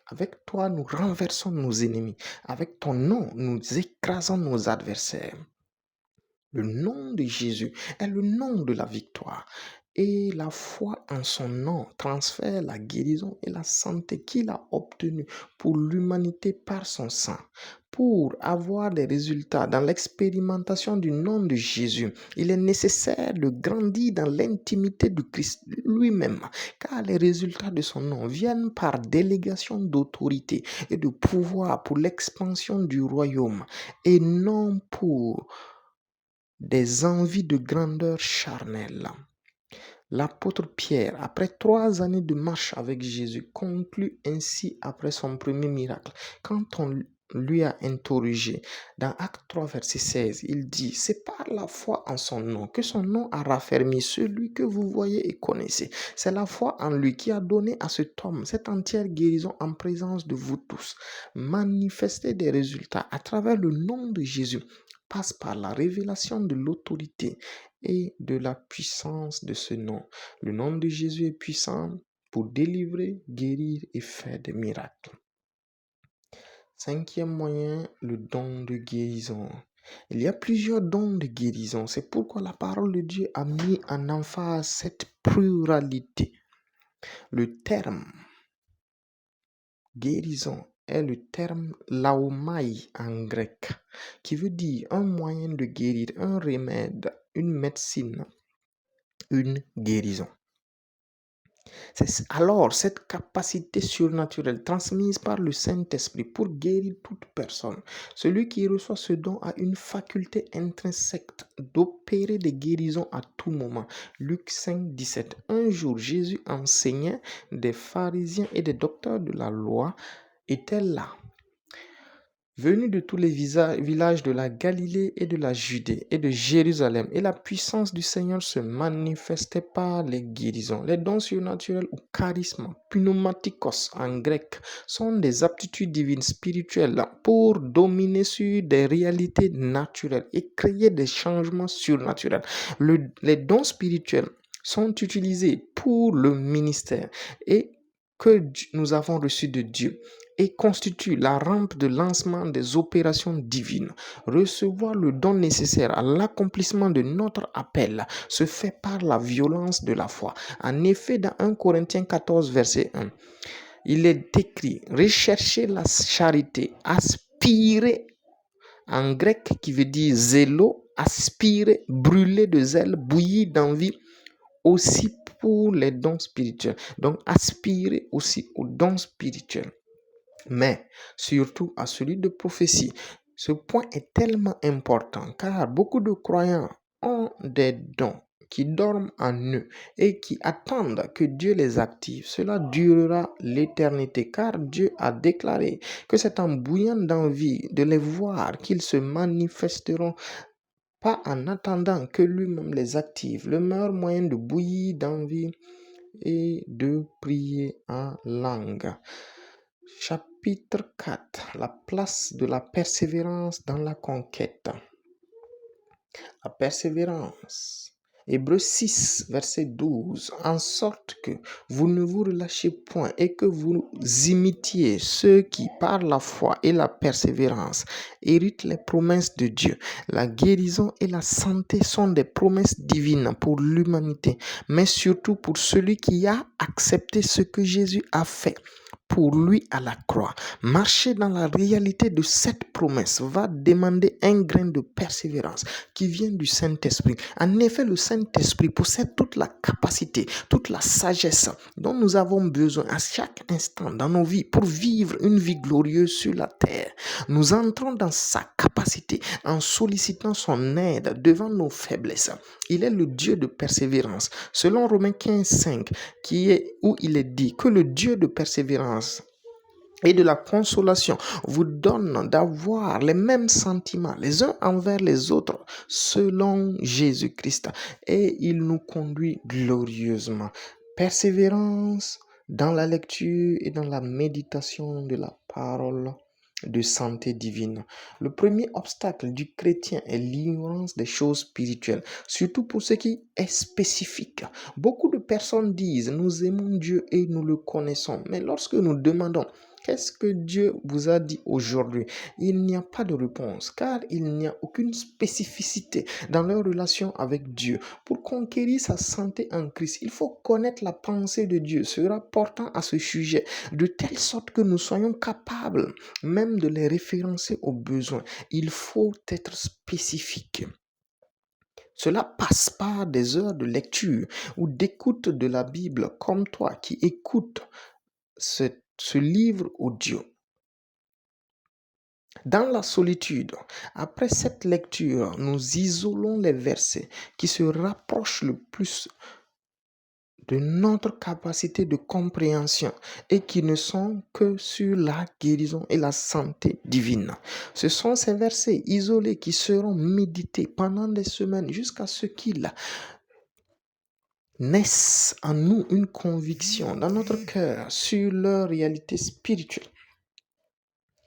Avec toi, nous renversons nos ennemis. Avec ton nom, nous écrasons nos adversaires. Le nom de Jésus est le nom de la victoire. Et la foi en son nom transfère la guérison et la santé qu'il a obtenue pour l'humanité par son sang. Pour avoir des résultats dans l'expérimentation du nom de Jésus, il est nécessaire de grandir dans l'intimité du Christ lui-même, car les résultats de son nom viennent par délégation d'autorité et de pouvoir pour l'expansion du royaume et non pour des envies de grandeur charnelle. L'apôtre Pierre, après 3 années de marche avec Jésus, conclut ainsi après son premier miracle. Quand on lui a interrogé, dans Acte 3, verset 16, il dit, « C'est par la foi en son nom que son nom a raffermi celui que vous voyez et connaissez. C'est la foi en lui qui a donné à cet homme cette entière guérison en présence de vous tous. Manifester des résultats à travers le nom de Jésus passe par la révélation de l'autorité et de la puissance de ce nom. Le nom de Jésus est puissant pour délivrer, guérir et faire des miracles. Cinquième moyen, le don de guérison. Il y a plusieurs dons de guérison. C'est pourquoi la parole de Dieu a mis en emphase cette pluralité. Le terme guérison est le terme laomai en grec, qui veut dire un moyen de guérir, un remède, une médecine, une guérison. Alors, cette capacité surnaturelle transmise par le Saint-Esprit pour guérir toute personne, celui qui reçoit ce don a une faculté intrinsèque d'opérer des guérisons à tout moment. Luc 5, 17. Un jour, Jésus enseignait, des pharisiens et des docteurs de la loi étaient là, venus de tous les villages de la Galilée et de la Judée et de Jérusalem, et la puissance du Seigneur se manifestait par les guérisons. Les dons surnaturels ou charismes, pneumatikos en grec, sont des aptitudes divines spirituelles pour dominer sur des réalités naturelles et créer des changements surnaturels. Les dons spirituels sont utilisés pour le ministère et que nous avons reçu de Dieu et constitue la rampe de lancement des opérations divines. Recevoir le don nécessaire à l'accomplissement de notre appel se fait par la violence de la foi. En effet, dans 1 Corinthiens 14, verset 1, il est écrit « Recherchez la charité, aspirez » en grec qui veut dire « zélo », aspirer, brûler de zèle, bouillir d'envie, aussi pour les dons spirituels. Donc, aspirer aussi aux dons spirituels, mais surtout à celui de prophétie. Ce point est tellement important car beaucoup de croyants ont des dons qui dorment en eux et qui attendent que Dieu les active. Cela durera l'éternité car Dieu a déclaré que c'est en bouillant d'envie de les voir qu'ils se manifesteront, pas en attendant que lui-même les active. Le meilleur moyen de bouillir d'envie est de prier en langue. Chapitre 4. La place de la persévérance dans la conquête. La persévérance. Hébreux 6, verset 12. En sorte que vous ne vous relâchez point et que vous imitiez ceux qui, par la foi et la persévérance, héritent les promesses de Dieu. La guérison et la santé sont des promesses divines pour l'humanité, mais surtout pour celui qui a accepté ce que Jésus a fait pour lui à la croix. Marcher dans la réalité de cette promesse va demander un grain de persévérance qui vient du Saint-Esprit. En effet, le Saint-Esprit possède toute la capacité, toute la sagesse dont nous avons besoin à chaque instant dans nos vies pour vivre une vie glorieuse sur la terre. Nous entrons dans sa capacité en sollicitant son aide devant nos faiblesses. Il est le Dieu de persévérance. Selon Romains 15, 5, où il est dit que le Dieu de persévérance et de la consolation vous donne d'avoir les mêmes sentiments les uns envers les autres selon Jésus-Christ, et il nous conduit glorieusement. Persévérance dans la lecture et dans la méditation de la parole de santé divine. Le premier obstacle du chrétien est l'ignorance des choses spirituelles, surtout pour ce qui est spécifique. Beaucoup de personnes disent « Nous aimons Dieu et nous le connaissons », mais lorsque nous demandons qu'est-ce que Dieu vous a dit aujourd'hui, il n'y a pas de réponse car il n'y a aucune spécificité dans leur relation avec Dieu. Pour conquérir sa santé en Christ, il faut connaître la pensée de Dieu se rapportant à ce sujet de telle sorte que nous soyons capables même de les référencer aux besoins. Il faut être spécifique. Cela passe par des heures de lecture ou d'écoute de la Bible comme toi qui écoutes ce livre audio. Dans la solitude, après cette lecture, nous isolons les versets qui se rapprochent le plus de notre capacité de compréhension et qui ne sont que sur la guérison et la santé divine. Ce sont ces versets isolés qui seront médités pendant des semaines jusqu'à ce qu'ils naissent en nous une conviction dans notre cœur sur leur réalité spirituelle.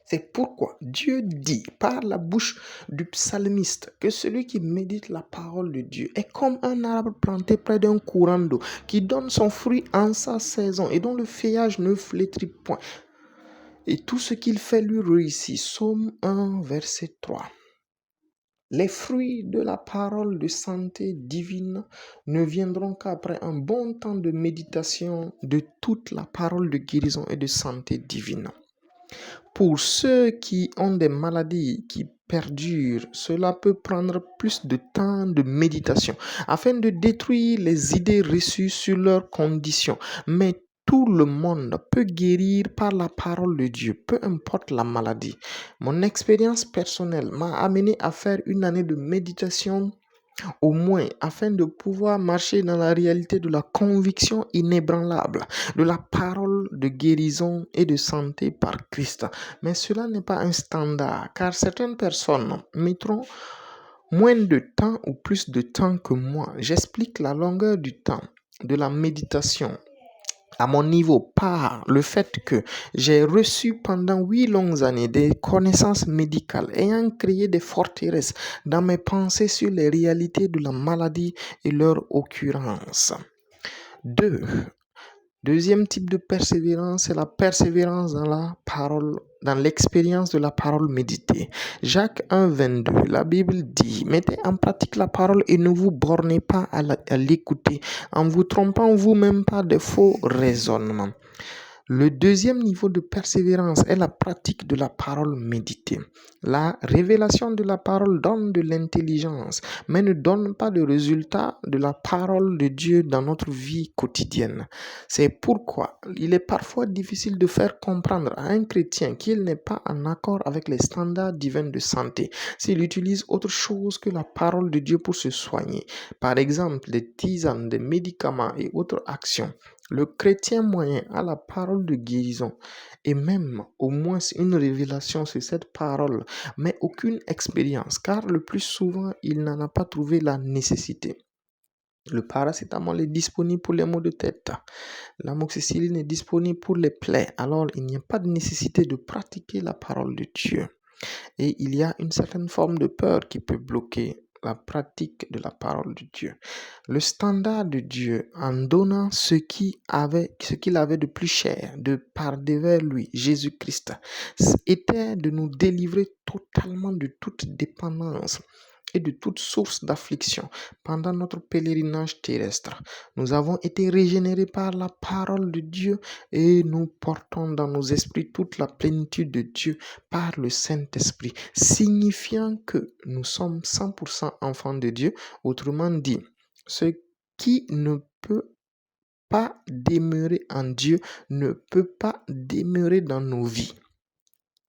C'est pourquoi Dieu dit par la bouche du psalmiste que celui qui médite la parole de Dieu est comme un arbre planté près d'un courant d'eau qui donne son fruit en sa saison et dont le feuillage ne flétrit point. Et tout ce qu'il fait lui réussit. Psaume 1, verset 3. Les fruits de la parole de santé divine ne viendront qu'après un bon temps de méditation de toute la parole de guérison et de santé divine. Pour ceux qui ont des maladies qui perdurent, cela peut prendre plus de temps de méditation afin de détruire les idées reçues sur leurs conditions. Mais tout le monde peut guérir par la parole de Dieu, peu importe la maladie. Mon expérience personnelle m'a amené à faire une année de méditation au moins afin de pouvoir marcher dans la réalité de la conviction inébranlable de la parole de guérison et de santé par Christ. Mais cela n'est pas un standard, car certaines personnes mettront moins de temps ou plus de temps que moi. J'explique la longueur du temps de la méditation à mon niveau par le fait que j'ai reçu pendant 8 longues années des connaissances médicales ayant créé des forteresses dans mes pensées sur les réalités de la maladie et leur occurrence. 2. Deuxième type de persévérance, c'est la persévérance dans la parole, dans l'expérience de la parole méditée. Jacques 1, 22, la Bible dit, mettez en pratique la parole et ne vous bornez pas à l'écouter en vous trompant vous-même par de faux raisonnements. Le deuxième niveau de persévérance est la pratique de la parole méditée. La révélation de la parole donne de l'intelligence, mais ne donne pas de résultat de la parole de Dieu dans notre vie quotidienne. C'est pourquoi il est parfois difficile de faire comprendre à un chrétien qu'il n'est pas en accord avec les standards divins de santé s'il utilise autre chose que la parole de Dieu pour se soigner. Par exemple, des tisanes, des médicaments et autres actions. Le chrétien moyen a la parole de guérison et même au moins une révélation sur cette parole, mais aucune expérience, car le plus souvent, il n'en a pas trouvé la nécessité. Le paracétamol est disponible pour les maux de tête. L'amoxicilline est disponible pour les plaies. Alors, il n'y a pas de nécessité de pratiquer la parole de Dieu. Et il y a une certaine forme de peur qui peut bloquer la pratique de la parole de Dieu. Le standard de Dieu, en donnant ce qu'il avait de plus cher, de par devers lui, Jésus-Christ, était de nous délivrer totalement de toute dépendance et de toute source d'affliction pendant notre pèlerinage terrestre. Nous avons été régénérés par la parole de Dieu et nous portons dans nos esprits toute la plénitude de Dieu par le Saint-Esprit, signifiant que nous sommes 100% enfants de Dieu. Autrement dit, ce qui ne peut pas demeurer en Dieu ne peut pas demeurer dans nos vies.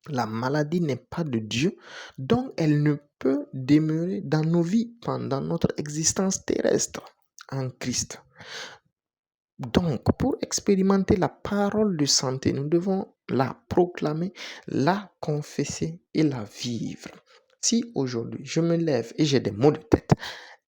La maladie n'est pas de Dieu, donc elle ne peut demeurer dans nos vies pendant notre existence terrestre en Christ. Donc, pour expérimenter la parole de santé, nous devons la proclamer, la confesser et la vivre. Si aujourd'hui je me lève et j'ai des maux de tête,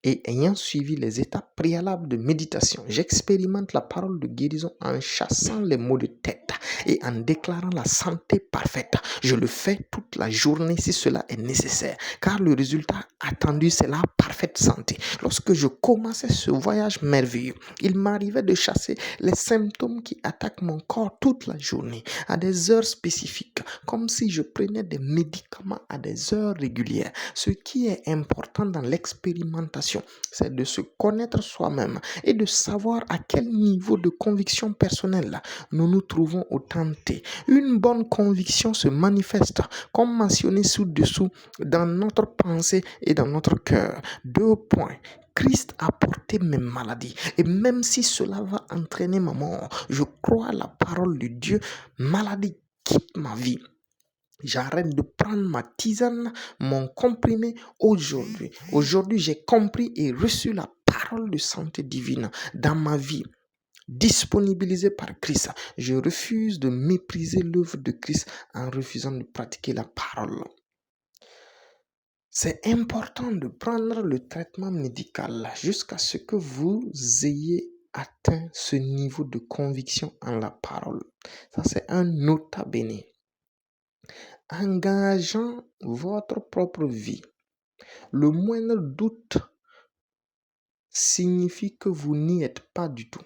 et ayant suivi les étapes préalables de méditation, j'expérimente la parole de guérison en chassant les maux de tête et en déclarant la santé parfaite. Je le fais toute la journée si cela est nécessaire, car le résultat attendu, c'est la parfaite santé. Lorsque je commençais ce voyage merveilleux, il m'arrivait de chasser les symptômes qui attaquent mon corps toute la journée, à des heures spécifiques, comme si je prenais des médicaments à des heures régulières. Ce qui est important dans l'expérimentation, c'est de se connaître soi-même et de savoir à quel niveau de conviction personnelle nous nous trouvons au tenté. Une bonne conviction se manifeste, comme mentionné ci-dessous, dans notre pensée et dans notre cœur. 2 points. Christ a porté mes maladies et même si cela va entraîner ma mort, je crois à la parole de Dieu. Maladie, quitte ma vie. J'arrête de prendre ma tisane, mon comprimé aujourd'hui. Aujourd'hui, j'ai compris et reçu la parole de santé divine dans ma vie, disponibilisée par Christ. Je refuse de mépriser l'œuvre de Christ en refusant de pratiquer la parole. C'est important de prendre le traitement médical jusqu'à ce que vous ayez atteint ce niveau de conviction en la parole. Ça, c'est un nota bene. Engageant votre propre vie, le moindre doute signifie que vous n'y êtes pas du tout.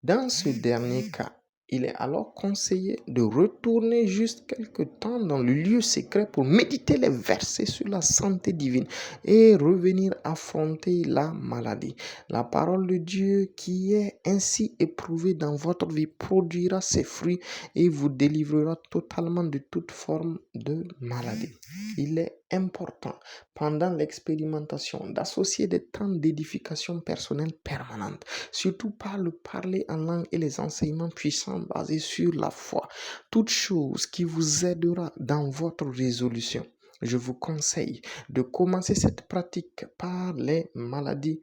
Dans ce dernier cas, Il est alors conseillé de retourner juste quelque temps dans le lieu secret pour méditer les versets sur la santé divine et revenir affronter la maladie. La parole de Dieu qui est ainsi éprouvée dans votre vie produira ses fruits et vous délivrera totalement de toute forme de maladie. Il est important pendant l'expérimentation d'associer des temps d'édification personnelle permanente, surtout par le parler en langue et les enseignements puissants basés sur la foi. Toute chose qui vous aidera dans votre résolution. Je vous conseille de commencer cette pratique par les maladies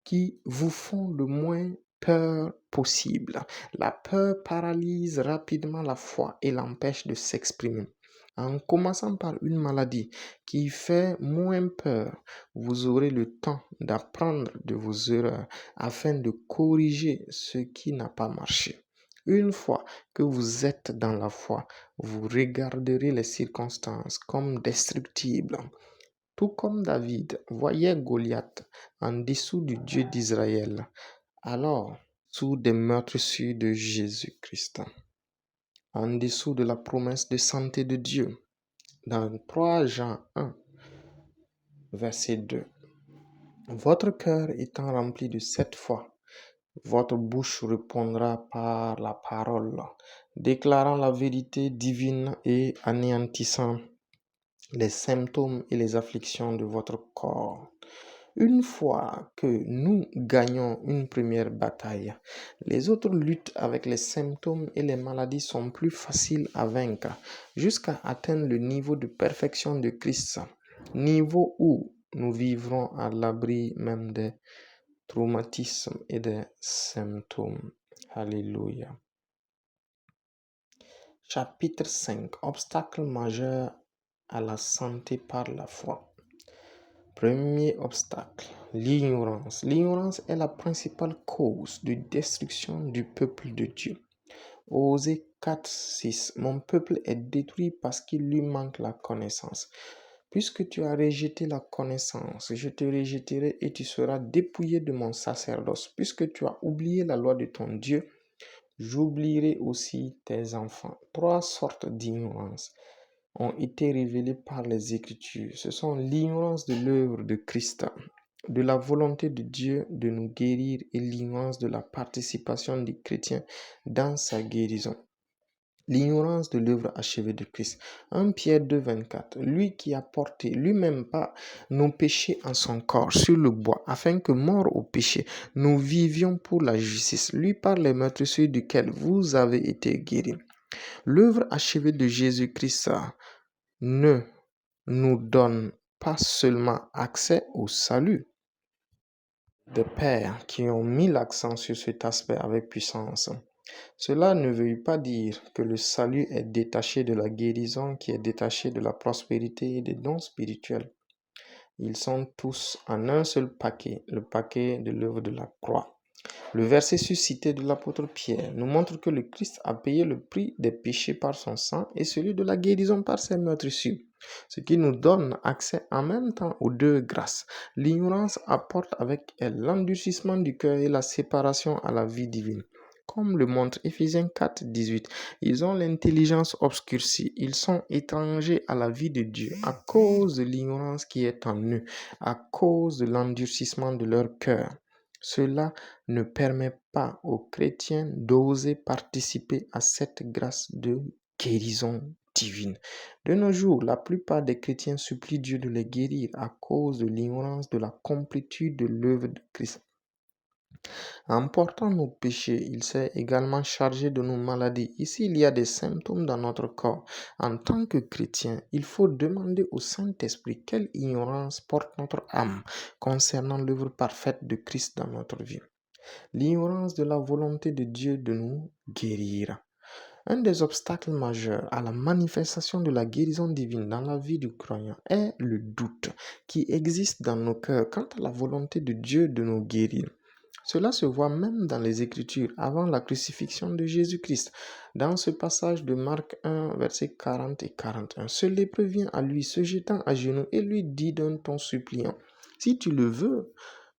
qui vous font le moins peur possible. La peur paralyse rapidement la foi et l'empêche de s'exprimer. En commençant par une maladie qui fait moins peur, vous aurez le temps d'apprendre de vos erreurs afin de corriger ce qui n'a pas marché. Une fois que vous êtes dans la foi, vous regarderez les circonstances comme destructibles. Tout comme David voyait Goliath en dessous du Dieu d'Israël, alors sous des meurtrissures de Jésus-Christ, en dessous de la promesse de santé de Dieu. Dans 3 Jean 1, verset 2. Votre cœur étant rempli de cette foi, votre bouche répondra par la parole, déclarant la vérité divine et anéantissant les symptômes et les afflictions de votre corps. Une fois que nous gagnons une première bataille, les autres luttes avec les symptômes et les maladies sont plus faciles à vaincre jusqu'à atteindre le niveau de perfection de Christ, niveau où nous vivrons à l'abri même des traumatismes et des symptômes. Alléluia. Chapitre 5. Obstacles majeurs à la santé par la foi. Premier obstacle, l'ignorance. L'ignorance est la principale cause de destruction du peuple de Dieu. Osée 4:6. Mon peuple est détruit parce qu'il lui manque la connaissance. Puisque tu as rejeté la connaissance, je te rejetterai et tu seras dépouillé de mon sacerdoce. Puisque tu as oublié la loi de ton Dieu, j'oublierai aussi tes enfants. 3 sortes d'ignorance ont été révélées par les Écritures. Ce sont l'ignorance de l'œuvre de Christ, de la volonté de Dieu de nous guérir et l'ignorance de la participation des chrétiens dans sa guérison. L'ignorance de l'œuvre achevée de Christ. 1 Pierre 2:24. Lui qui a porté lui-même pas nos péchés en son corps sur le bois, afin que, morts au péché, nous vivions pour la justice. Lui par les meurtrissures duquel vous avez été guéris. L'œuvre achevée de Jésus-Christ ne nous donne pas seulement accès au salut. Des pères qui ont mis l'accent sur cet aspect avec puissance. Cela ne veut pas dire que le salut est détaché de la guérison, qui est détaché de la prospérité et des dons spirituels. Ils sont tous en un seul paquet, le paquet de l'œuvre de la croix. Le verset suscité de l'apôtre Pierre nous montre que le Christ a payé le prix des péchés par son sang et celui de la guérison par ses meurtrissures, ce qui nous donne accès en même temps aux deux grâces. L'ignorance apporte avec elle l'endurcissement du cœur et la séparation à la vie divine. Comme le montre Éphésiens 4:18, ils ont l'intelligence obscurcie, ils sont étrangers à la vie de Dieu à cause de l'ignorance qui est en eux, à cause de l'endurcissement de leur cœur. Cela ne permet pas aux chrétiens d'oser participer à cette grâce de guérison divine. De nos jours, la plupart des chrétiens supplient Dieu de les guérir à cause de l'ignorance de la complétude de l'œuvre de Christ. En portant nos péchés, il s'est également chargé de nos maladies. Ici, il y a des symptômes dans notre corps. En tant que chrétien, il faut demander au Saint-Esprit quelle ignorance porte notre âme concernant l'œuvre parfaite de Christ dans notre vie. L'ignorance de la volonté de Dieu de nous guérir. Un des obstacles majeurs à la manifestation de la guérison divine dans la vie du croyant est le doute qui existe dans nos cœurs quant à la volonté de Dieu de nous guérir. Cela se voit même dans les Écritures avant la crucifixion de Jésus-Christ. Dans ce passage de Marc 1, versets 40 et 41, ce lépreux vient à lui, se jetant à genoux et lui dit d'un ton suppliant, « Si tu le veux,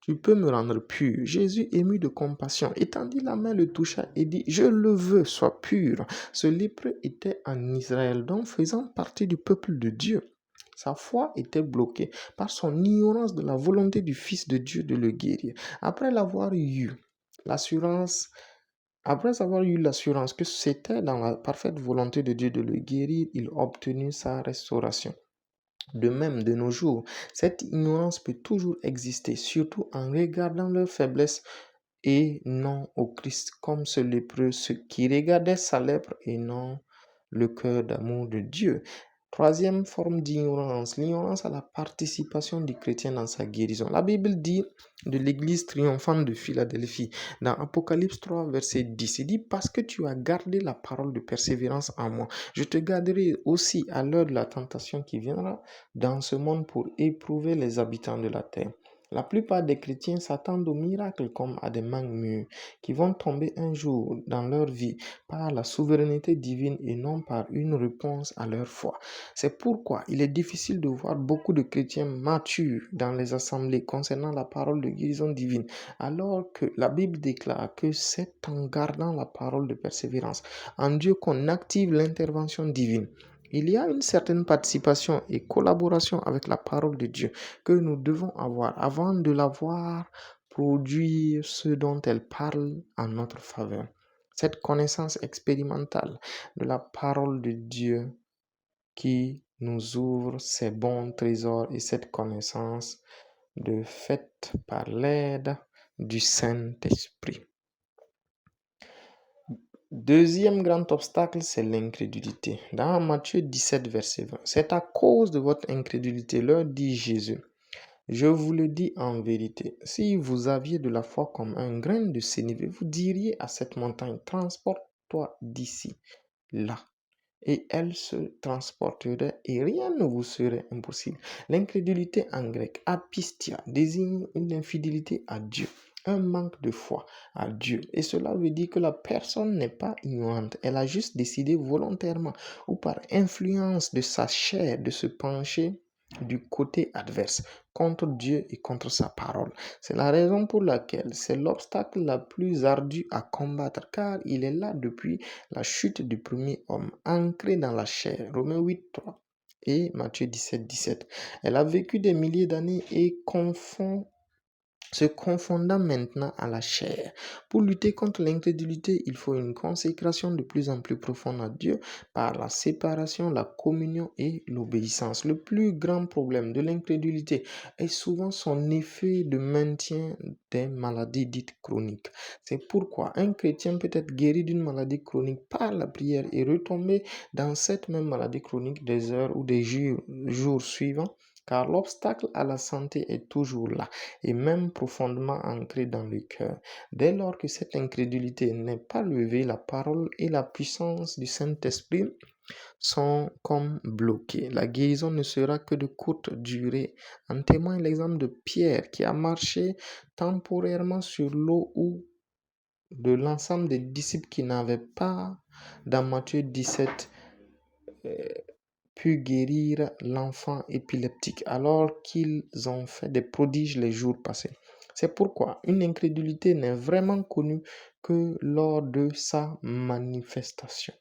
tu peux me rendre pur. Jésus, ému de compassion, étendit la main, le toucha et dit, je le veux, sois pur. Ce lépreux était en Israël, donc faisant partie du peuple de Dieu. Sa foi était bloquée par son ignorance de la volonté du Fils de Dieu de le guérir. Après avoir eu l'assurance que c'était dans la parfaite volonté de Dieu de le guérir, il obtenu sa restauration. De même, de nos jours, cette ignorance peut toujours exister, surtout en regardant leur faiblesse et non au Christ, comme ce lépreux, ce qui regardait sa lèpre et non le cœur d'amour de Dieu. Troisième forme d'ignorance, l'ignorance à la participation du chrétien dans sa guérison. La Bible dit de l'église triomphante de Philadelphie, dans Apocalypse 3, verset 10, il dit, parce que tu as gardé la parole de persévérance en moi, je te garderai aussi à l'heure de la tentation qui viendra dans ce monde pour éprouver les habitants de la terre. La plupart des chrétiens s'attendent aux miracles comme à des mangues mûres qui vont tomber un jour dans leur vie par la souveraineté divine et non par une réponse à leur foi. C'est pourquoi il est difficile de voir beaucoup de chrétiens matures dans les assemblées concernant la parole de guérison divine, alors que la Bible déclare que c'est en gardant la parole de persévérance en Dieu qu'on active l'intervention divine. Il y a une certaine participation et collaboration avec la parole de Dieu que nous devons avoir avant de la voir produire ce dont elle parle en notre faveur. Cette connaissance expérimentale de la parole de Dieu qui nous ouvre ses bons trésors et cette connaissance de fait par l'aide du Saint-Esprit. Deuxième grand obstacle, c'est l'incrédulité. Dans Matthieu 17, verset 20, c'est à cause de votre incrédulité, leur dit Jésus. Je vous le dis en vérité, si vous aviez de la foi comme un grain de sénévé, vous diriez à cette montagne, transporte-toi d'ici, là. Et elle se transporterait et rien ne vous serait impossible. L'incrédulité en grec, apistia, désigne une infidélité à Dieu, un manque de foi à Dieu. Et cela veut dire que la personne n'est pas ignorante, elle a juste décidé volontairement ou par influence de sa chair de se pencher du côté adverse contre Dieu et contre sa parole. C'est la raison pour laquelle c'est l'obstacle la plus ardu à combattre car il est là depuis la chute du premier homme, ancré dans la chair. Romains 8, 3 et Matthieu 17, 17. Elle a vécu des milliers d'années et se confondant maintenant à la chair. Pour lutter contre l'incrédulité, il faut une consécration de plus en plus profonde à Dieu par la séparation, la communion et l'obéissance. Le plus grand problème de l'incrédulité est souvent son effet de maintien des maladies dites chroniques. C'est pourquoi un chrétien peut être guéri d'une maladie chronique par la prière et retomber dans cette même maladie chronique des heures ou des jours suivants, car l'obstacle à la santé est toujours là et même profondément ancré dans le cœur. Dès lors que cette incrédulité n'est pas levée, la parole et la puissance du Saint-Esprit sont comme bloquées. La guérison ne sera que de courte durée. En témoigne l'exemple de Pierre qui a marché temporairement sur l'eau ou de l'ensemble des disciples qui n'avaient pas, dans Matthieu 17, pu guérir l'enfant épileptique alors qu'ils ont fait des prodiges les jours passés. C'est pourquoi une incrédulité n'est vraiment connue que lors de sa manifestation.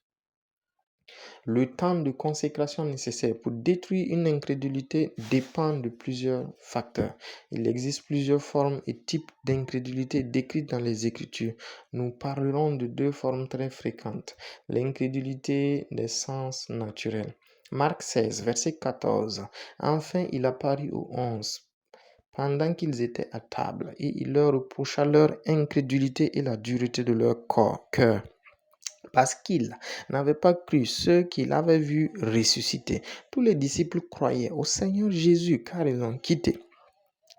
Le temps de consécration nécessaire pour détruire une incrédulité dépend de plusieurs facteurs. Il existe plusieurs formes et types d'incrédulité décrites dans les Écritures. Nous parlerons de deux formes très fréquentes. L'incrédulité des sens naturels. Marc 16, verset 14. Enfin, il apparut aux 11 pendant qu'ils étaient à table, et il leur reprocha leur incrédulité et la dureté de leur cœur, parce qu'ils n'avaient pas cru ceux qu'il avait vus ressusciter. Tous les disciples croyaient au Seigneur Jésus, car ils ont quitté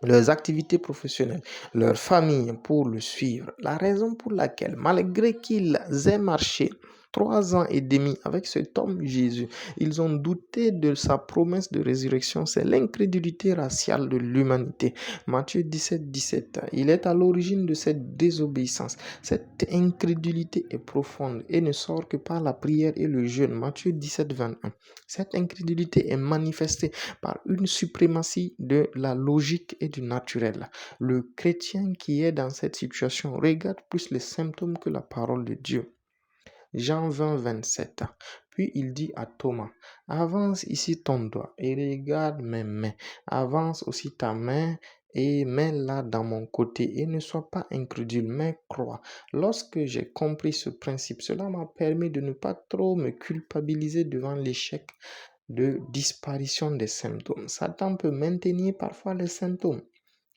leurs activités professionnelles, leur famille pour le suivre. La raison pour laquelle, malgré qu'ils aient marché 3 ans et demi avec cet homme Jésus. Ils ont douté de sa promesse de résurrection. C'est l'incrédulité raciale de l'humanité. Matthieu 17, 17. Il est à l'origine de cette désobéissance. Cette incrédulité est profonde et ne sort que par la prière et le jeûne. Matthieu 17, 21. Cette incrédulité est manifestée par une suprématie de la logique et du naturel. Le chrétien qui est dans cette situation regarde plus les symptômes que la parole de Dieu. Jean 20, 27. Puis il dit à Thomas, avance ici ton doigt et regarde mes mains. Avance aussi ta main et mets-la dans mon côté et ne sois pas incrédule, mais crois. Lorsque j'ai compris ce principe, cela m'a permis de ne pas trop me culpabiliser devant l'échec de disparition des symptômes. Satan peut maintenir parfois les symptômes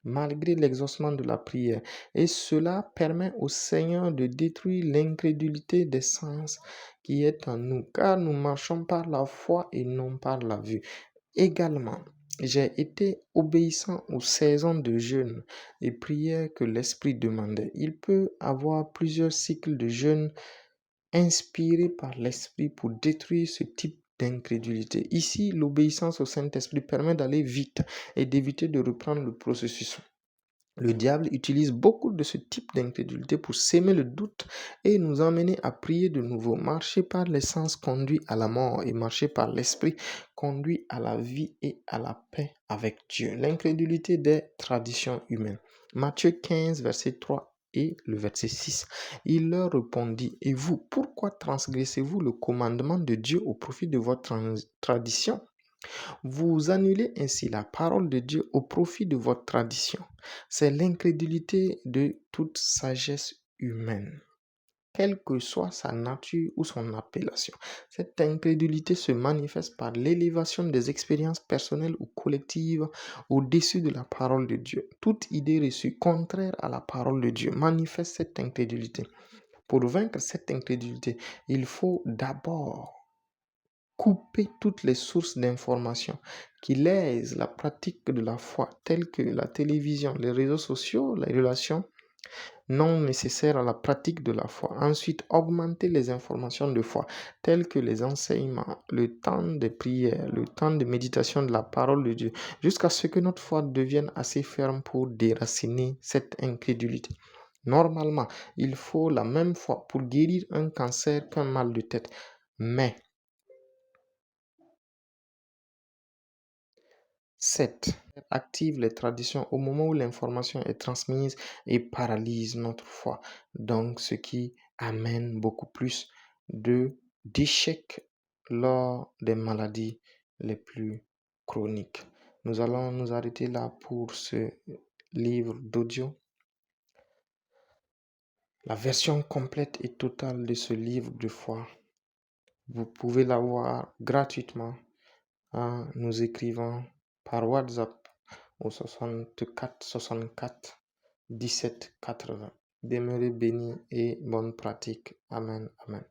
malgré l'exaucement de la prière. Et cela permet au Seigneur de détruire l'incrédulité des sens qui est en nous, car nous marchons par la foi et non par la vue. Également, j'ai été obéissant aux saisons de jeûne et prière que l'Esprit demandait. Il peut avoir plusieurs cycles de jeûne inspirés par l'Esprit pour détruire ce type d'incrédulité. Ici, l'obéissance au Saint-Esprit permet d'aller vite et d'éviter de reprendre le processus. Le diable utilise beaucoup de ce type d'incrédulité pour s'aimer le doute et nous emmener à prier de nouveau. Marcher par les sens conduit à la mort et marcher par l'esprit conduit à la vie et à la paix avec Dieu. L'incrédulité des traditions humaines. Matthieu 15, verset 3 et le verset 6. Il leur répondit, et vous, pourquoi transgressez-vous le commandement de Dieu au profit de votre tradition? Vous annulez ainsi la parole de Dieu au profit de votre tradition. C'est l'incrédulité de toute sagesse humaine, quelle que soit sa nature ou son appellation. Cette incrédulité se manifeste par l'élévation des expériences personnelles ou collectives au-dessus de la parole de Dieu. Toute idée reçue contraire à la parole de Dieu manifeste cette incrédulité. Pour vaincre cette incrédulité, il faut d'abord couper toutes les sources d'informations qui lèsent la pratique de la foi, telles que la télévision, les réseaux sociaux, les relations non nécessaires à la pratique de la foi. Ensuite, augmenter les informations de foi, telles que les enseignements, le temps de prière, le temps de méditation de la parole de Dieu, jusqu'à ce que notre foi devienne assez ferme pour déraciner cette incrédulité. Normalement, il faut la même foi pour guérir un cancer qu'un mal de tête. Mais 7. Active les traditions au moment où l'information est transmise et paralyse notre foi. Donc, ce qui amène beaucoup plus d'échecs lors des maladies les plus chroniques. Nous allons nous arrêter là pour ce livre d'audio. La version complète et totale de ce livre de foi, vous pouvez l'avoir gratuitement en nous écrivant par WhatsApp au 64 64 17 80. Demeurez bénis et bonne pratique. Amen. Amen.